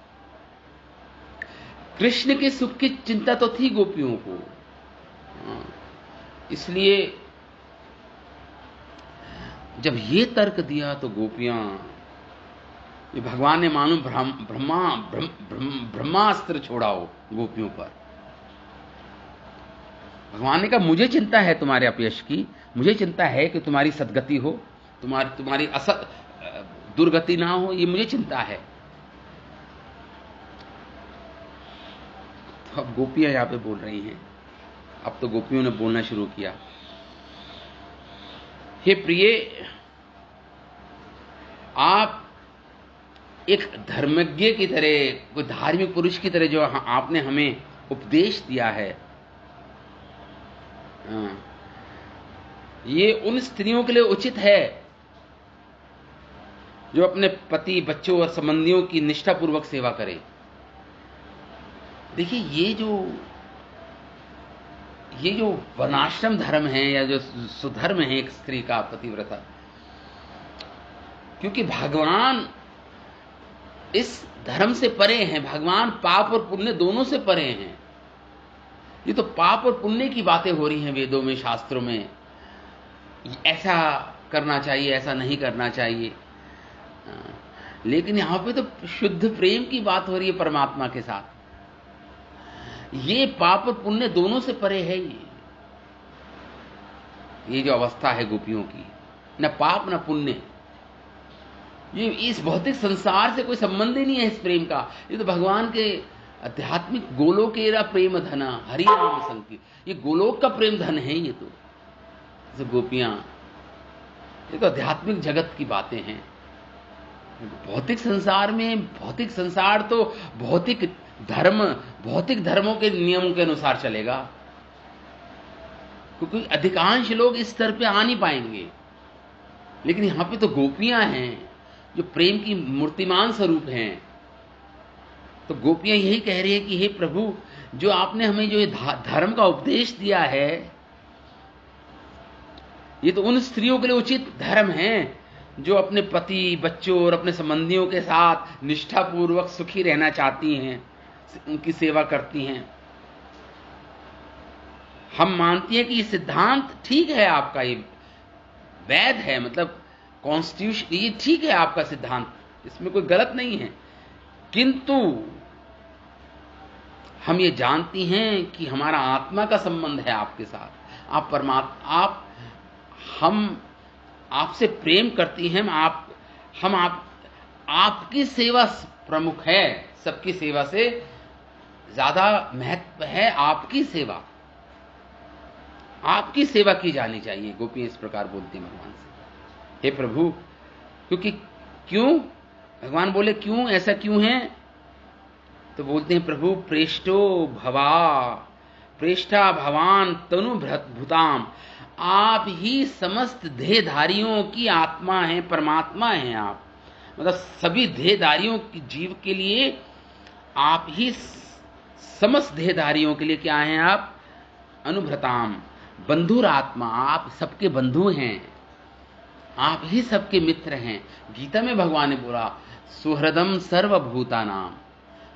कृष्ण के सुख की चिंता तो थी गोपियों को, इसलिए जब ये तर्क दिया तो गोपियां, ये भगवान ने मानो ब्रह्मास्त्र छोड़ा हो गोपियों पर। भगवान ने कहा मुझे चिंता है तुम्हारे अपयश की, मुझे चिंता है कि तुम्हारी सद्गति हो, तुम्हारी दुर्गति ना हो, ये मुझे चिंता है। तो अब गोपियां यहां पे बोल रही हैं, अब तो गोपियों ने बोलना शुरू किया, हे प्रिय, आप एक धर्मज्ञ की तरह, कोई धार्मिक पुरुष की तरह जो आपने हमें उपदेश दिया है, ये उन स्त्रियों के लिए उचित है जो अपने पति, बच्चों और संबंधियों की निष्ठापूर्वक सेवा करे। देखिए ये जो वर्णाश्रम धर्म है या जो सुधर्म है एक स्त्री का, पतिव्रता, क्योंकि भगवान इस धर्म से परे हैं, भगवान पाप और पुण्य दोनों से परे हैं। ये तो पाप और पुण्य की बातें हो रही हैं वेदों में, शास्त्रों में, ऐसा करना चाहिए, ऐसा नहीं करना चाहिए, लेकिन यहां पे तो शुद्ध प्रेम की बात हो रही है परमात्मा के साथ। ये पाप और पुण्य दोनों से परे है। ये जो अवस्था है गोपियों की, न पाप न पुण्य, ये इस भौतिक संसार से कोई संबंध ही नहीं है इस प्रेम का। ये तो भगवान के आध्यात्मिक गोलोकेरा प्रेम धना हरि नाम संकीर्तन, ये गोलोक का प्रेम धन है। ये तो गोपियां, ये तो आध्यात्मिक जगत की बातें हैं। भौतिक संसार में, भौतिक संसार तो भौतिक धर्म, भौतिक धर्मों के नियमों के अनुसार चलेगा, क्योंकि अधिकांश लोग इस स्तर पे आ नहीं पाएंगे। लेकिन यहां पे तो गोपियां हैं जो प्रेम की मूर्तिमान स्वरूप हैं। तो गोपियां यही कह रही है कि हे प्रभु, जो आपने हमें जो धर्म का उपदेश दिया है, ये तो उन स्त्रियों के लिए उचित धर्म है जो अपने पति, बच्चों और अपने संबंधियों के साथ निष्ठापूर्वक सुखी रहना चाहती हैं, उनकी सेवा करती हैं। हम मानती हैं कि ये सिद्धांत ठीक है आपका, ये वैध है, मतलब कॉन्स्टिट्यूशन, ये ठीक है आपका सिद्धांत, इसमें कोई गलत नहीं है। किंतु हम ये जानती हैं कि हमारा आत्मा का संबंध है आपके साथ, आप परमात्मा, हम आपसे प्रेम करती हैं, आपकी सेवा प्रमुख है, सबकी सेवा से ज्यादा महत्व है आपकी सेवा, आपकी सेवा की जानी चाहिए। गोपियां इस प्रकार बोलती हैं भगवान से, हे प्रभु, क्योंकि क्यों, भगवान बोले क्यों, ऐसा क्यों है? तो बोलते हैं प्रभु, प्रेष्ठा भवान तनु भूताम, आप ही समस्त देहधारियों की आत्मा हैं, परमात्मा हैं आप, मतलब सभी देहधारियों की जीव के लिए आप ही समस्त देहधारियों के लिए क्या हैं आप? अनुभृताम, बंधुरात्मा, आप सबके बंधु हैं, आप ही सबके मित्र हैं। गीता में भगवान ने बोला, सुहृदम सर्वभूतानाम,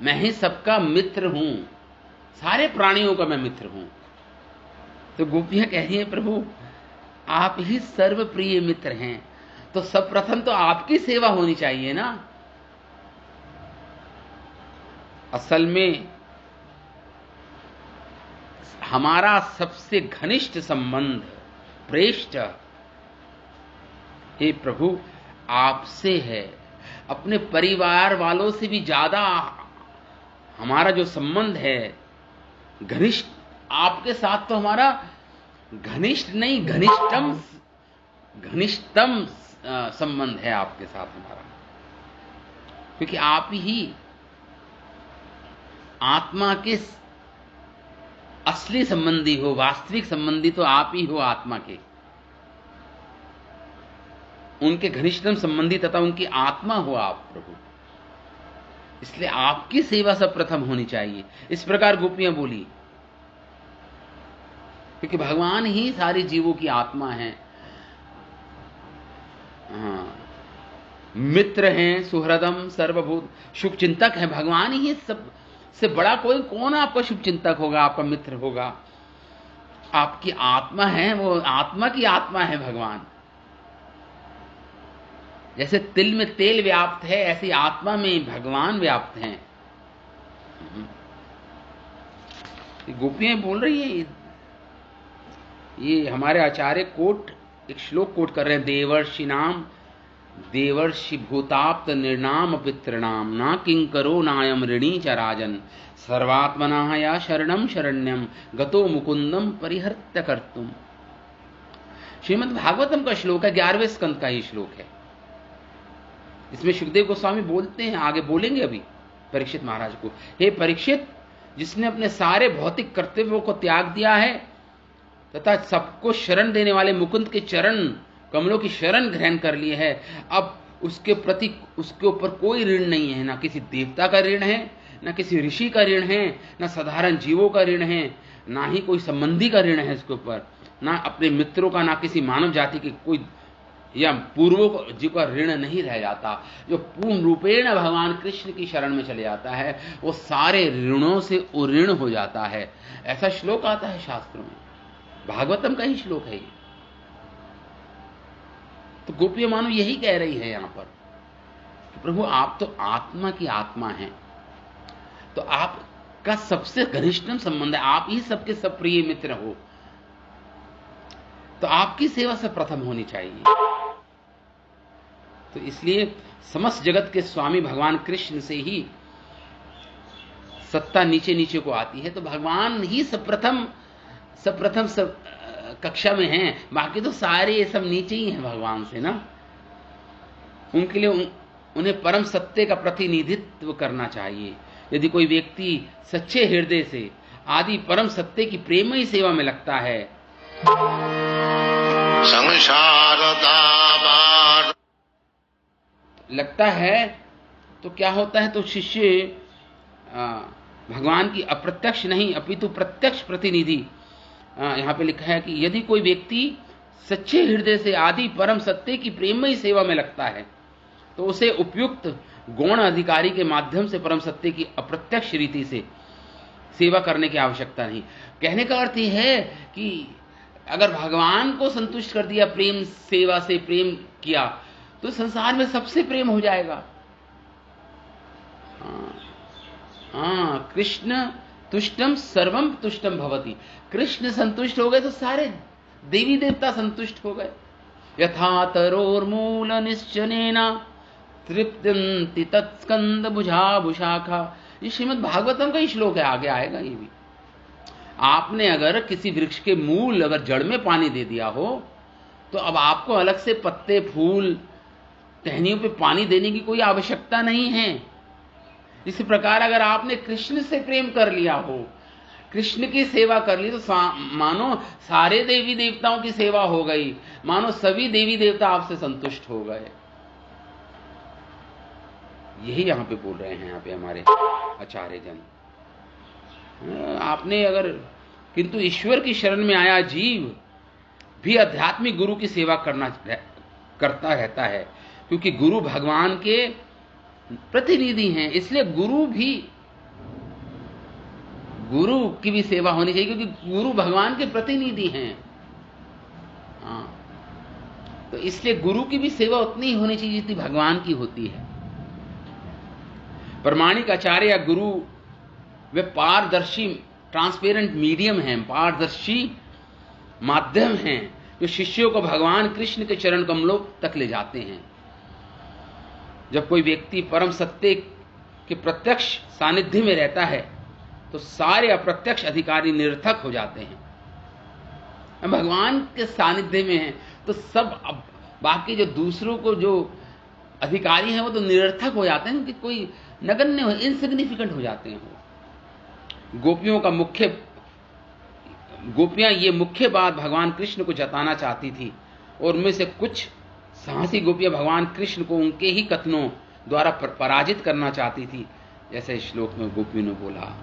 मैं ही सबका मित्र हूं, सारे प्राणियों का मैं मित्र हूं। तो गोपियां कह रही हैं प्रभु, आप ही सर्वप्रिय मित्र हैं, तो सर्वप्रथम तो आपकी सेवा होनी चाहिए ना। असल में हमारा सबसे घनिष्ठ संबंध, प्रेष्ठ, हे प्रभु, आपसे है। अपने परिवार वालों से भी ज्यादा हमारा जो संबंध है घनिष्ठ, आपके साथ तो हमारा घनिष्ठ नहीं, घनिष्ठतम संबंध है आपके साथ हमारा, क्योंकि आप ही आत्मा के असली संबंधी हो, वास्तविक संबंधी तो आप ही हो आत्मा के, उनके घनिष्ठतम संबंधी तथा उनकी आत्मा हो आप प्रभु, इसलिए आपकी सेवा सर्वप्रथम होनी चाहिए। इस प्रकार गोपियां बोली, क्योंकि भगवान ही सारे जीवों की आत्मा है, मित्र हैं, सुहृदम सर्वभूत, शुभ चिंतक है भगवान ही, सब से बड़ा कोई कौन आपका शुभ चिंतक होगा, आपका मित्र होगा? आपकी आत्मा है, वो आत्मा की आत्मा है भगवान। जैसे तिल में तेल व्याप्त है, ऐसी आत्मा में भगवान व्याप्त हैं। गोपियां बोल रही है, ये हमारे आचार्य एक श्लोक कोट कर रहे हैं, देवर्षि भूताप्त निर्नाम पितृणाम ना किंकरो नायम ऋणी च राजन सर्वात्मना या शरणम शरण्यम गतो मुकुंदम परिहर्त्य कर्तुम। श्रीमद् भागवतम का श्लोक है, 11वें स्कंद का ही श्लोक है। इसमें सुखदेव गोस्वामी बोलते हैं, आगे बोलेंगे अभी, परीक्षित महाराज को, हे परीक्षित, जिसने अपने सारे भौतिक कर्तव्यों को त्याग दिया है तथा सबको शरण देने वाले मुकुंद के चरण कमलों की शरण ग्रहण कर ली है, अब उसके प्रति, उसके ऊपर कोई ऋण नहीं है, ना किसी देवता का ऋण है, ना किसी ऋषि का ऋण है, ना साधारण जीवों का ऋण है, ना ही कोई संबंधी का ऋण है इसके ऊपर, ना अपने मित्रों का, ना किसी मानव जाति के कोई या पूर्वों जी का ऋण नहीं रह जाता। जो पूर्ण रूपेण भगवान कृष्ण की शरण में चले जाता है, वो सारे ऋणों से उऋण हो जाता है। ऐसा श्लोक आता है शास्त्रों में, भागवतम का ही श्लोक है ये। तो गोपियां मानो यही कह रही है यहां पर, प्रभु आप तो आत्मा की आत्मा हैं, तो आपका सबसे घनिष्ठतम संबंध है, आप ही सबके सब प्रिय मित्र हो। तो आपकी सेवा सर्वप्रथम होनी चाहिए। तो इसलिए समस्त जगत के स्वामी भगवान कृष्ण से ही सत्ता नीचे नीचे को आती है। तो भगवान ही सर्वप्रथम सब कक्षा में हैं, बाकी तो सारे ये सब नीचे ही हैं भगवान से ना। उनके लिए उन्हें परम सत्य का प्रतिनिधित्व करना चाहिए। यदि कोई व्यक्ति सच्चे हृदय से आदि परम सत्य की प्रेमयी सेवा में लगता है, तो क्या होता है, तो शिष्य भगवान की अप्रत्यक्ष नहीं अपितु प्रत्यक्ष प्रतिनिधि, यहां पे लिखा है कि यदि कोई व्यक्ति सच्चे हृदय से आदि परम सत्य की प्रेमयी सेवा में लगता है, तो उसे उपयुक्त गौण अधिकारी के माध्यम से परम सत्य की अप्रत्यक्ष रीति से सेवा करने की आवश्यकता नहीं। कहने का अर्थ यह है कि अगर भगवान को संतुष्ट कर दिया, प्रेम सेवा से प्रेम किया, तो संसार में सबसे प्रेम हो जाएगा। कृष्ण तुष्टम सर्वम तुष्टम भवति। कृष्ण संतुष्ट हो गए तो सारे देवी देवता संतुष्ट हो गए। यथा तरोर्मूल निश्चनेना तृप्यन्ति तत्स्कंद भुजाभुशाखा। ये श्रीमद् भागवतम का ही श्लोक है, आगे आएगा ये भी। आपने अगर किसी वृक्ष के मूल अगर जड़ में पानी दे दिया हो, तो अब आपको अलग से पत्ते फूल टहनियों पे पानी देने की कोई आवश्यकता नहीं है। इसी प्रकार अगर आपने कृष्ण से प्रेम कर लिया हो, कृष्ण की सेवा कर ली, तो मानो सारे देवी देवताओं की सेवा हो गई, मानो सभी देवी देवता आपसे संतुष्ट हो गए। यही यहां पे बोल रहे हैं, यहां पे हमारे आचार्य जन। आपने अगर, किंतु ईश्वर की शरण में आया जीव भी आध्यात्मिक गुरु की सेवा करता रहता है, क्योंकि गुरु भगवान के प्रतिनिधि हैं। इसलिए गुरु की भी सेवा होनी चाहिए, क्योंकि गुरु भगवान के प्रतिनिधि हैं। तो इसलिए गुरु की भी सेवा उतनी ही होनी चाहिए जितनी भगवान की होती है। प्रमाणिक आचार्य या गुरु वे पारदर्शी ट्रांसपेरेंट मीडियम हैं, पारदर्शी माध्यम हैं, जो शिष्यों को भगवान कृष्ण के चरण कमलों तक ले जाते हैं। जब कोई व्यक्ति परम सत्य के प्रत्यक्ष सानिध्य में रहता है, तो सारे अप्रत्यक्ष अधिकारी निरर्थक हो जाते हैं। भगवान के सानिध्य में है तो सब बाकी जो दूसरों को जो अधिकारी हैं वो तो निरर्थक हो जाते हैं, कि कोई नगण्य हो, इनसिग्निफिकेंट हो जाते हैं। गोपियां ये मुख्य बात भगवान कृष्ण को जताना चाहती थी, और उनमें से कुछ साहसी गोपियां भगवान कृष्ण को उनके ही कथनों द्वारा पराजित करना चाहती थी। जैसे इस श्लोक में गोपियों ने बोला,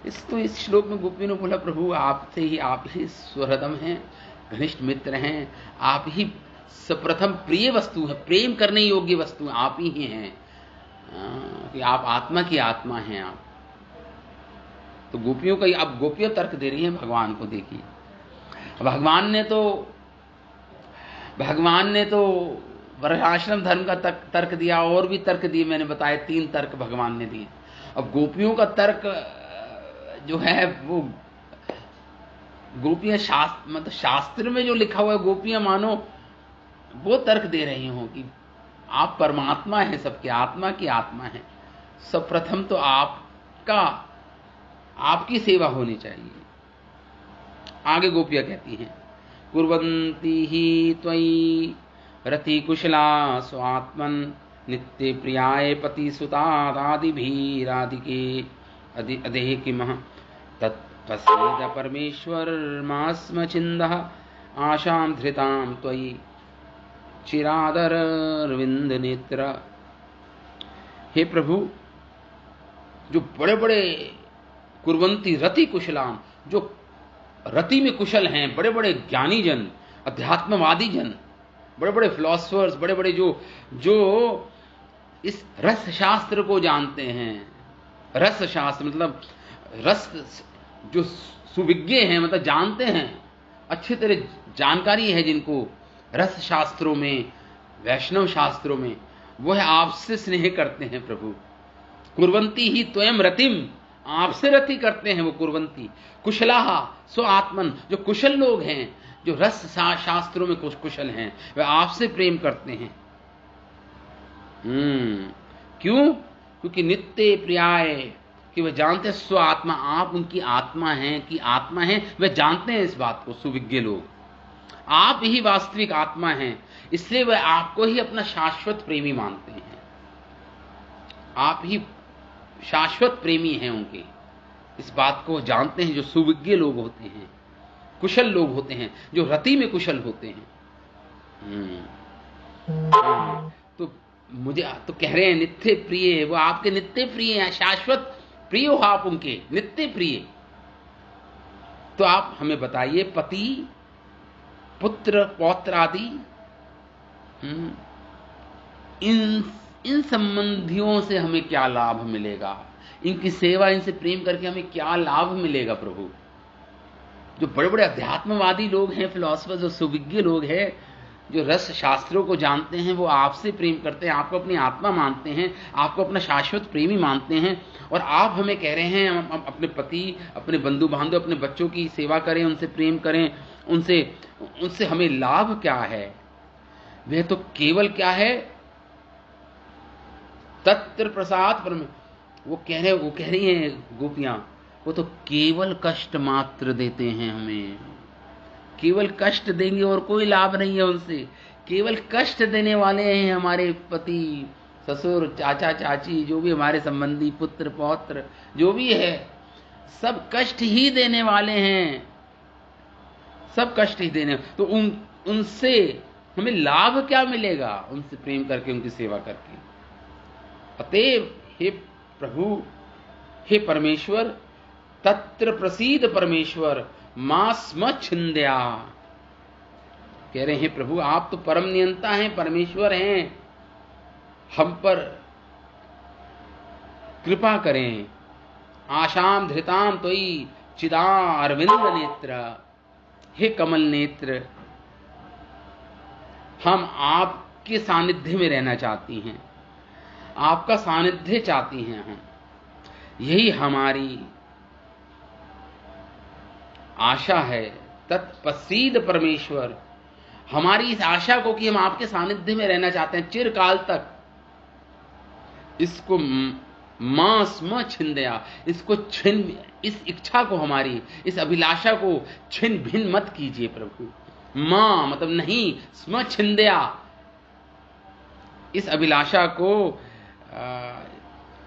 इस श्लोक में गोपियों ने बोला, प्रभु आप ही स्वहृदम हैं, घनिष्ठ मित्र हैं, आप ही सर्वप्रथम प्रिय वस्तु है, प्रेम करने योग्य वस्तु आप ही हैं, कि आप आत्मा की आत्मा हैं आप। तो गोपियों का, अब गोपियां तर्क दे रही हैं भगवान को। देखिए, भगवान ने तो वर्णाश्रम धर्म का तर्क दिया, और भी तर्क दिए, मैंने बताया 3 तर्क भगवान ने दिए। अब गोपियों का तर्क जो है वो गोपियां शास्त्र में जो लिखा हुआ है, गोपियां मानो वो तर्क दे रही हो कि आप परमात्मा हैं, सबके आत्मा की आत्मा है, सर्वप्रथम तो आपकी सेवा होनी चाहिए। आगे गोपियां कहती हैं, कुर्वन्ति हि त्वयि रति कुशला स्वात्मन नित्य प्रियाय पति सुतादिभिरादिके अदेह किमः तत्पसीद परमेश्वर मास्म चिन्दः आशां धृतां त्वयि चिरादरविंद नेत्र। हे प्रभु, जो बड़े बड़े कुर्वंती रति कुशलाम, जो रति में कुशल हैं, बड़े बड़े ज्ञानी जन, अध्यात्मवादी जन, बड़े बड़े फिलोसफर्स, बड़े बड़े जो इस रस शास्त्र को जानते हैं। रस शास्त्र मतलब रस, जो सुविज्ञ हैं, मतलब जानते हैं, अच्छी तरह जानकारी है जिनको रस शास्त्रों में, वैष्णव शास्त्रों में, वो है आपसे स्नेह करते हैं प्रभु। कुर्वंती ही त्वयं रतिम, आपसे रति करते हैं वो कुर्वंती। कुशलाः सो आत्मन, जो कुशल लोग हैं, जो रस शास्त्रों में कुशल हैं, वे आपसे प्रेम करते हैं। क्यों? क्योंकि नित्य प्रियाय, कि वे जानते हैं स्व आत्मा, आप उनकी आत्मा हैं, कि आत्मा हैं, वे जानते हैं इस बात को। सुविज्ञ लोग, आप ही वास्तविक आत्मा हैं, इसलिए वे आपको ही अपना शाश्वत प्रेमी मानते हैं। आप ही शाश्वत प्रेमी हैं उनके, इस बात को जानते हैं जो सुविज्ञ लोग होते हैं, कुशल लोग होते हैं, जो रति में कुशल होते हैं। तो मुझे तो कह रहे हैं नित्य प्रिय, वो आपके नित्य प्रिय हैं, शाश्वत प्रिय हो आप उनके, नित्य प्रिय। तो आप हमें बताइए, पति पुत्र पौत्र आदि, इन संबंधियों से हमें क्या लाभ मिलेगा? इनकी सेवा, इनसे प्रेम करके हमें क्या लाभ मिलेगा प्रभु? जो बड़े बड़े अध्यात्मवादी लोग हैं, फिलोसफर, जो सुविज्ञ लोग हैं, जो रस शास्त्रों को जानते हैं, वो आपसे प्रेम करते हैं, आपको अपनी आत्मा मानते हैं, आपको अपना शाश्वत प्रेमी मानते हैं, और आप हमें कह रहे हैं हम अपने पति, अपने बंधु बांधव, अपने बच्चों की सेवा करें, उनसे प्रेम करें, उनसे हमें लाभ क्या है? वह तो केवल क्या है, तत्र प्रसाद परम। वो कह रही हैं गोपियां, वो तो केवल कष्ट मात्र देते हैं हमें, केवल कष्ट देंगे और कोई लाभ नहीं है उनसे। केवल कष्ट देने वाले हैं हमारे पति, ससुर, चाचा, चाची, जो भी हमारे संबंधी, पुत्र पौत्र जो भी है, सब कष्ट ही देने वाले हैं, सब कष्ट ही देने। तो उनसे हमें लाभ क्या मिलेगा? उनसे प्रेम करके, उनकी सेवा करके। अतएव हे प्रभु, हे परमेश्वर, तत्र प्रसीद परमेश्वर, मां स्म छिंद्या। कह रहे हैं प्रभु, आप तो परम नियंता हैं, परमेश्वर हैं, हम पर कृपा करें। आशाम धृताम त्वयि चिदा अरविंद नेत्र, हे कमल नेत्र, हम आपके सानिध्य में रहना चाहती हैं, आपका सानिध्य चाहती हैं हम, यही हमारी आशा है। तत्प्रसीद परमेश्वर, हमारी इस आशा को कि हम आपके सानिध्य में रहना चाहते हैं चिरकाल तक, इसको मां स्म छिंदया, इसको इस इच्छा को, हमारी इस अभिलाषा को छिन्न भिन्न मत कीजिए प्रभु। मां मतलब नहीं, स्म छिंदया, इस अभिलाषा को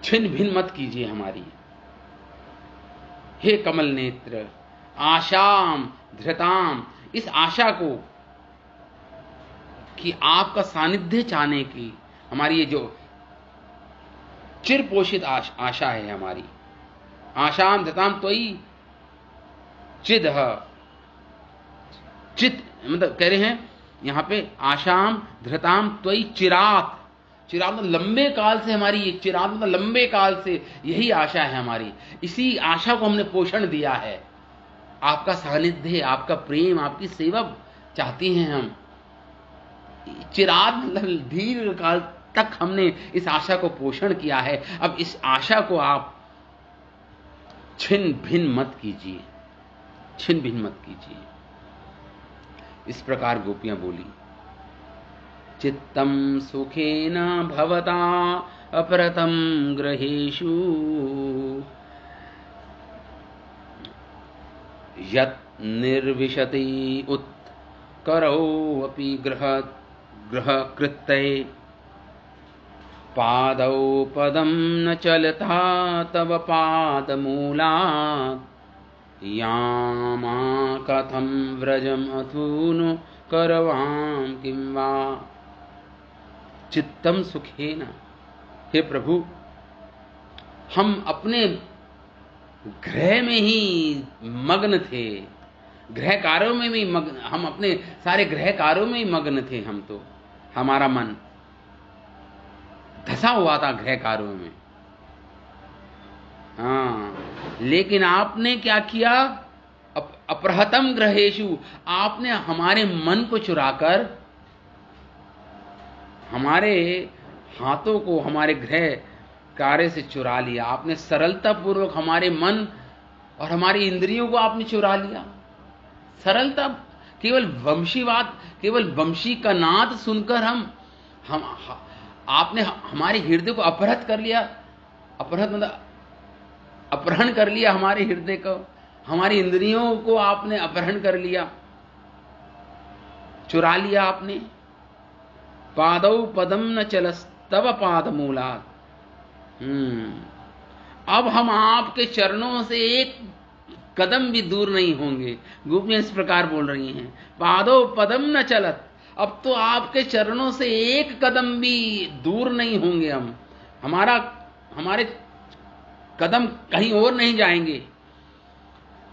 छिन्न भिन्न मत कीजिए हमारी। हे कमल नेत्र, आशाम धृताम, इस आशा को कि आपका सानिध्य चाहने की, हमारी ये जो चिर पोषित आशा है हमारी। आशाम धृताम त्वयि चिद, चित मतलब कह रहे हैं यहां पे, आशाम धृताम त्वयि चिरात, चिरात मतलब लंबे काल से हमारी, ये चिरात मतलब लंबे काल से यही आशा है हमारी। इसी आशा को हमने पोषण दिया है, आपका सानिध्य, आपका प्रेम, आपकी सेवा चाहती हैं हम। चिरात मतलब दीर्घ काल तक हमने इस आशा को पोषण किया है। अब इस आशा को आप छिन्न भिन्न मत कीजिए, छिन्न भिन्न मत कीजिए। इस प्रकार गोपियां बोली। चित्तम सुखेन भवता अपरतम ग्रहेषु, यत् निर्विशति उत्करो अपि ग्रह कृत्यै, पादौ पदम न चलता तव पादमूलात्, यामा कथम व्रजम अथूनु करवाम किं वा। चित्तम सुखेन, हे प्रभु, हम अपने गृह में ही मग्न थे, गृह कार्यों में भी मग्न, हम अपने सारे गृह कार्यों में ही मग्न थे। हम तो, हमारा मन धसा हुआ था गृह कार्यों में। हाँ, लेकिन आपने क्या किया? अपरहतम ग्रहेषु, आपने हमारे मन को चुराकर, हमारे हाथों को, हमारे गृह कार्य से चुरा लिया। आपने सरलता पूर्वक हमारे मन और हमारी इंद्रियों को आपने चुरा लिया। सरलता, केवल वंशीवाद, केवल वंशी का नाद सुनकर हम आपने हमारे हृदय को अपहृत कर लिया। अपहृत मतलब अपहरण कर लिया हमारे हृदय को, हमारी इंद्रियों को आपने अपहरण कर लिया, चुरा लिया आपने। पादौ पदम न चलस तव पाद मूलात्। अब हम आपके चरणों से एक कदम भी दूर नहीं होंगे। गोपियां इस प्रकार बोल रही हैं, पादौ पदम न चलत, अब तो आपके चरणों से एक कदम भी दूर नहीं होंगे हम। हमारे कदम कहीं और नहीं जाएंगे।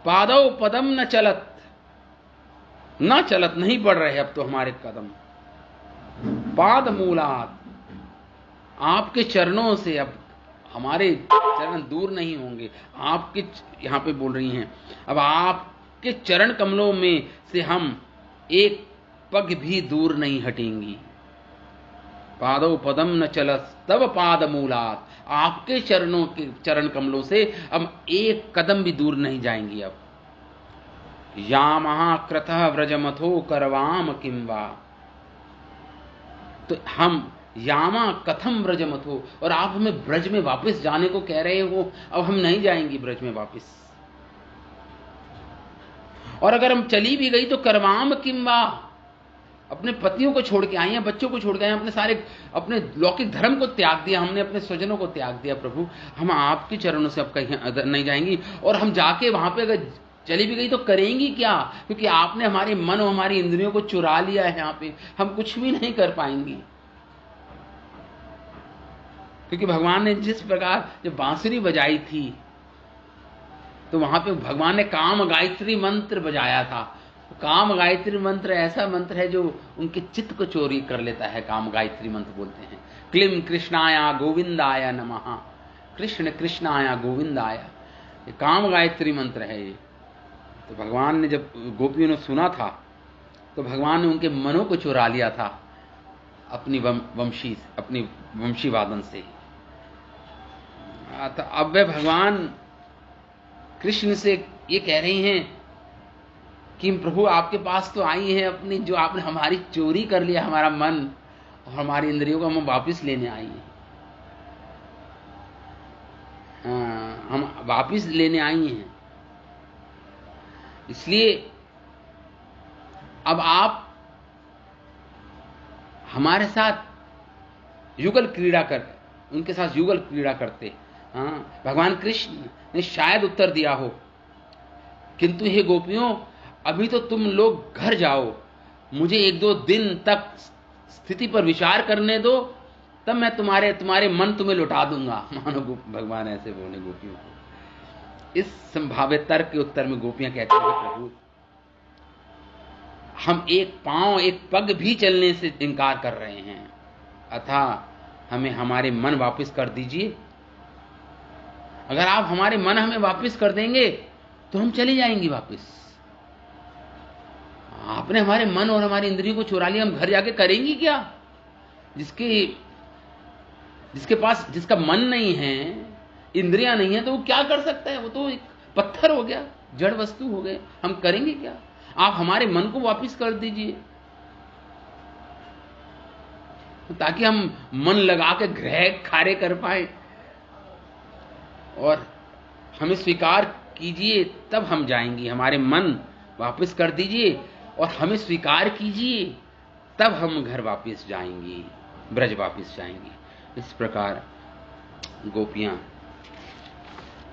पादौ पदम न चलत, न चलत, नहीं बढ़ रहे अब तो हमारे कदम। पाद मूलात्, आपके चरणों से अब हमारे चरण दूर नहीं होंगे। आपके, यहां पे बोल रही हैं, अब आपके चरण कमलों में से हम एक पग भी दूर नहीं हटेंगी। पादौ पदम न चलस तव पाद मूलात्, आपके चरण कमलों से हम एक कदम भी दूर नहीं जाएंगी। अब यामः क्रतः व्रजमथो करवाम किं वा, तो हम यामा कथम व्रजमथो, और आप हमें ब्रज में वापस जाने को कह रहे हो। अब हम नहीं जाएंगी ब्रज में वापस, और अगर हम चली भी गई तो करवाम किं वा, अपने पतियों को छोड़ के आई हैं, बच्चों को छोड़ के आई हैं, अपने लौकिक धर्म को त्याग दिया हमने, अपने स्वजनों को त्याग दिया। प्रभु, हम आपके चरणों से अब कहीं नहीं जाएंगी, और हम जाके वहां पे अगर चली भी गई तो करेंगी क्या, क्योंकि आपने हमारे मन और हमारी इंद्रियों को चुरा लिया है। यहां पे हम कुछ भी नहीं कर पाएंगी, क्योंकि भगवान ने जिस प्रकार जब बांसुरी बजाई थी तो वहां पे भगवान ने काम गायत्री मंत्र बजाया था। काम गायत्री मंत्र ऐसा मंत्र है जो उनके चित्त को चोरी कर लेता है। काम गायत्री मंत्र बोलते हैं, क्लीं कृष्णाया गोविंदाय नमः, कृष्ण कृष्णाया गोविंदाय, ये काम गायत्री मंत्र है ये। तो भगवान ने जब गोपियों ने सुना था तो भगवान ने उनके मनों को चुरा लिया था अपनी वंशी वादन से। तो अब वे भगवान कृष्ण से ये कह रही हैं कि प्रभु आपके पास तो आई हैं अपनी, जो आपने हमारी चोरी कर लिया, हमारा मन और हमारी इंद्रियों को हम वापस लेने आई हैं। हम वापस लेने आई हैं, इसलिए अब आप हमारे साथ युगल क्रीड़ा कर, उनके साथ युगल क्रीड़ा करते। भगवान कृष्ण ने शायद उत्तर दिया हो, किंतु हे गोपियों, अभी तो तुम लोग घर जाओ, मुझे 1-2 दिन तक स्थिति पर विचार करने दो, तब मैं तुम्हारे मन तुम्हें लौटा दूंगा। मानो भगवान ऐसे बोले गोपियों को। इस संभावित तर्क के उत्तर में गोपियां कहती हैं, प्रभु हम एक पांव एक पग भी चलने से इनकार कर रहे हैं, अतः हमें हमारे मन वापस कर दीजिए। अगर आप हमारे मन हमें वापस कर देंगे तो हम चली जाएंगी वापस। आपने हमारे मन और हमारी इंद्रियों को चुरा लिया, हम घर जाके करेंगी क्या? जिसके पास, जिसका मन नहीं है, इंद्रियां नहीं है, तो वो क्या कर सकता है? वो तो एक पत्थर हो गया, जड़ वस्तु हो गए, हम करेंगे क्या? आप हमारे मन को वापस कर दीजिए ताकि हम मन लगा के ग्रह कार्य कर पाए, और हमें स्वीकार कीजिए, तब हम जाएंगे। हमारे मन वापस कर दीजिए और हमें स्वीकार कीजिए, तब हम घर वापस जाएंगी, ब्रज वापस जाएंगी। इस प्रकार गोपियां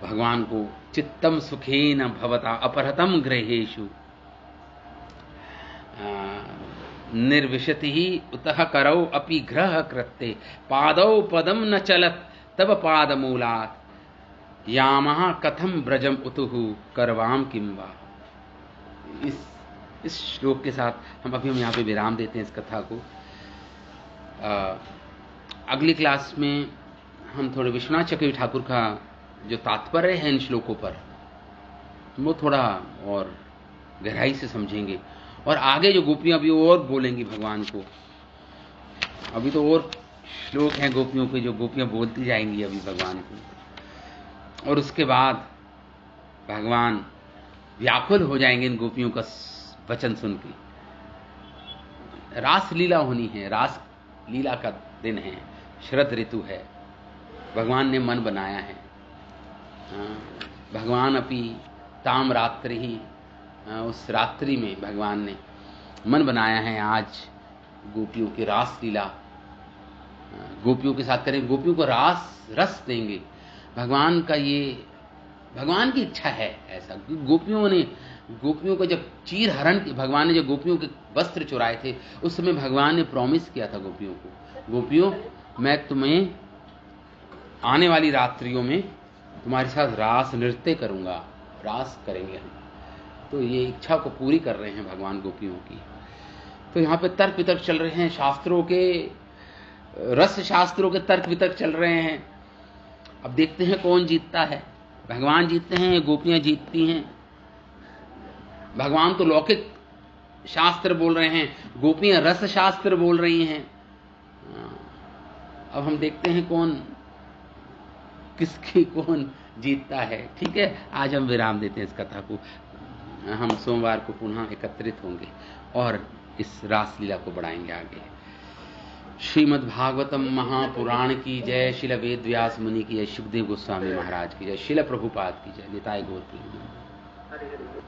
भगवान को चित्तम सुखेन भवता अपहृतम गृहेषु निर्विशति ही उतः करौ अपि ग्रह कृत्ते पादौ पदम न चलत तब पाद मूलात् यामः कथम ब्रजम उतुहु करवाम किं वा। इस श्लोक के साथ हम यहाँ पे विराम देते हैं इस कथा को। अगली क्लास में हम थोड़े विश्वनाथ चक्रवर्ती ठाकुर का जो तात्पर्य है इन श्लोकों पर, वो थोड़ा और गहराई से समझेंगे, और आगे जो गोपियां अभी और बोलेंगी भगवान को, अभी तो और श्लोक हैं गोपियों के, जो गोपियां बोलती जाएंगी अभी भगवान को, और उसके बाद भगवान व्याकुल हो जाएंगे इन गोपियों का वचन सुन के। रास लीला होनी है, रास लीला का दिन है, शरद ऋतु है, भगवान ने मन बनाया है। भगवान अपी ताम रात्रि ही, उस रात्रि में भगवान ने मन बनाया है आज गोपियों की रास लीला गोपियों के साथ करें, गोपियों को रस देंगे। भगवान का ये, भगवान की इच्छा है ऐसा। गोपियों को जब चीर हरण, भगवान ने जब गोपियों के वस्त्र चुराए थे, उस समय भगवान ने प्रॉमिस किया था गोपियों को, गोपियों मैं तुम्हें आने वाली रात्रियों में तुम्हारे साथ रास नृत्य करूंगा, रास करेंगे हम। तो ये इच्छा को पूरी कर रहे हैं भगवान गोपियों की। तो यहाँ पे तर्क वितर्क चल रहे हैं, शास्त्रों के, रस शास्त्रों के तर्क वितर्क चल रहे हैं। अब देखते हैं कौन जीतता है, भगवान जीतते हैं, गोपियां जीतती हैं। भगवान तो लौकिक शास्त्र बोल रहे हैं, गोपियां रस शास्त्र बोल रही हैं। अब हम देखते हैं कौन जीतता है। ठीक है, आज हम विराम देते हैं इस कथा को। हम सोमवार को पुनः एकत्रित होंगे और इस रासलीला को बढ़ाएंगे आगे। श्रीमद् भागवतम महापुराण की जय, शिल वेद व्यास मुनि की जय, सुखदेव गोस्वामी महाराज की जय, शिल प्रभुपाद की जय, निताय गौर प्रेम।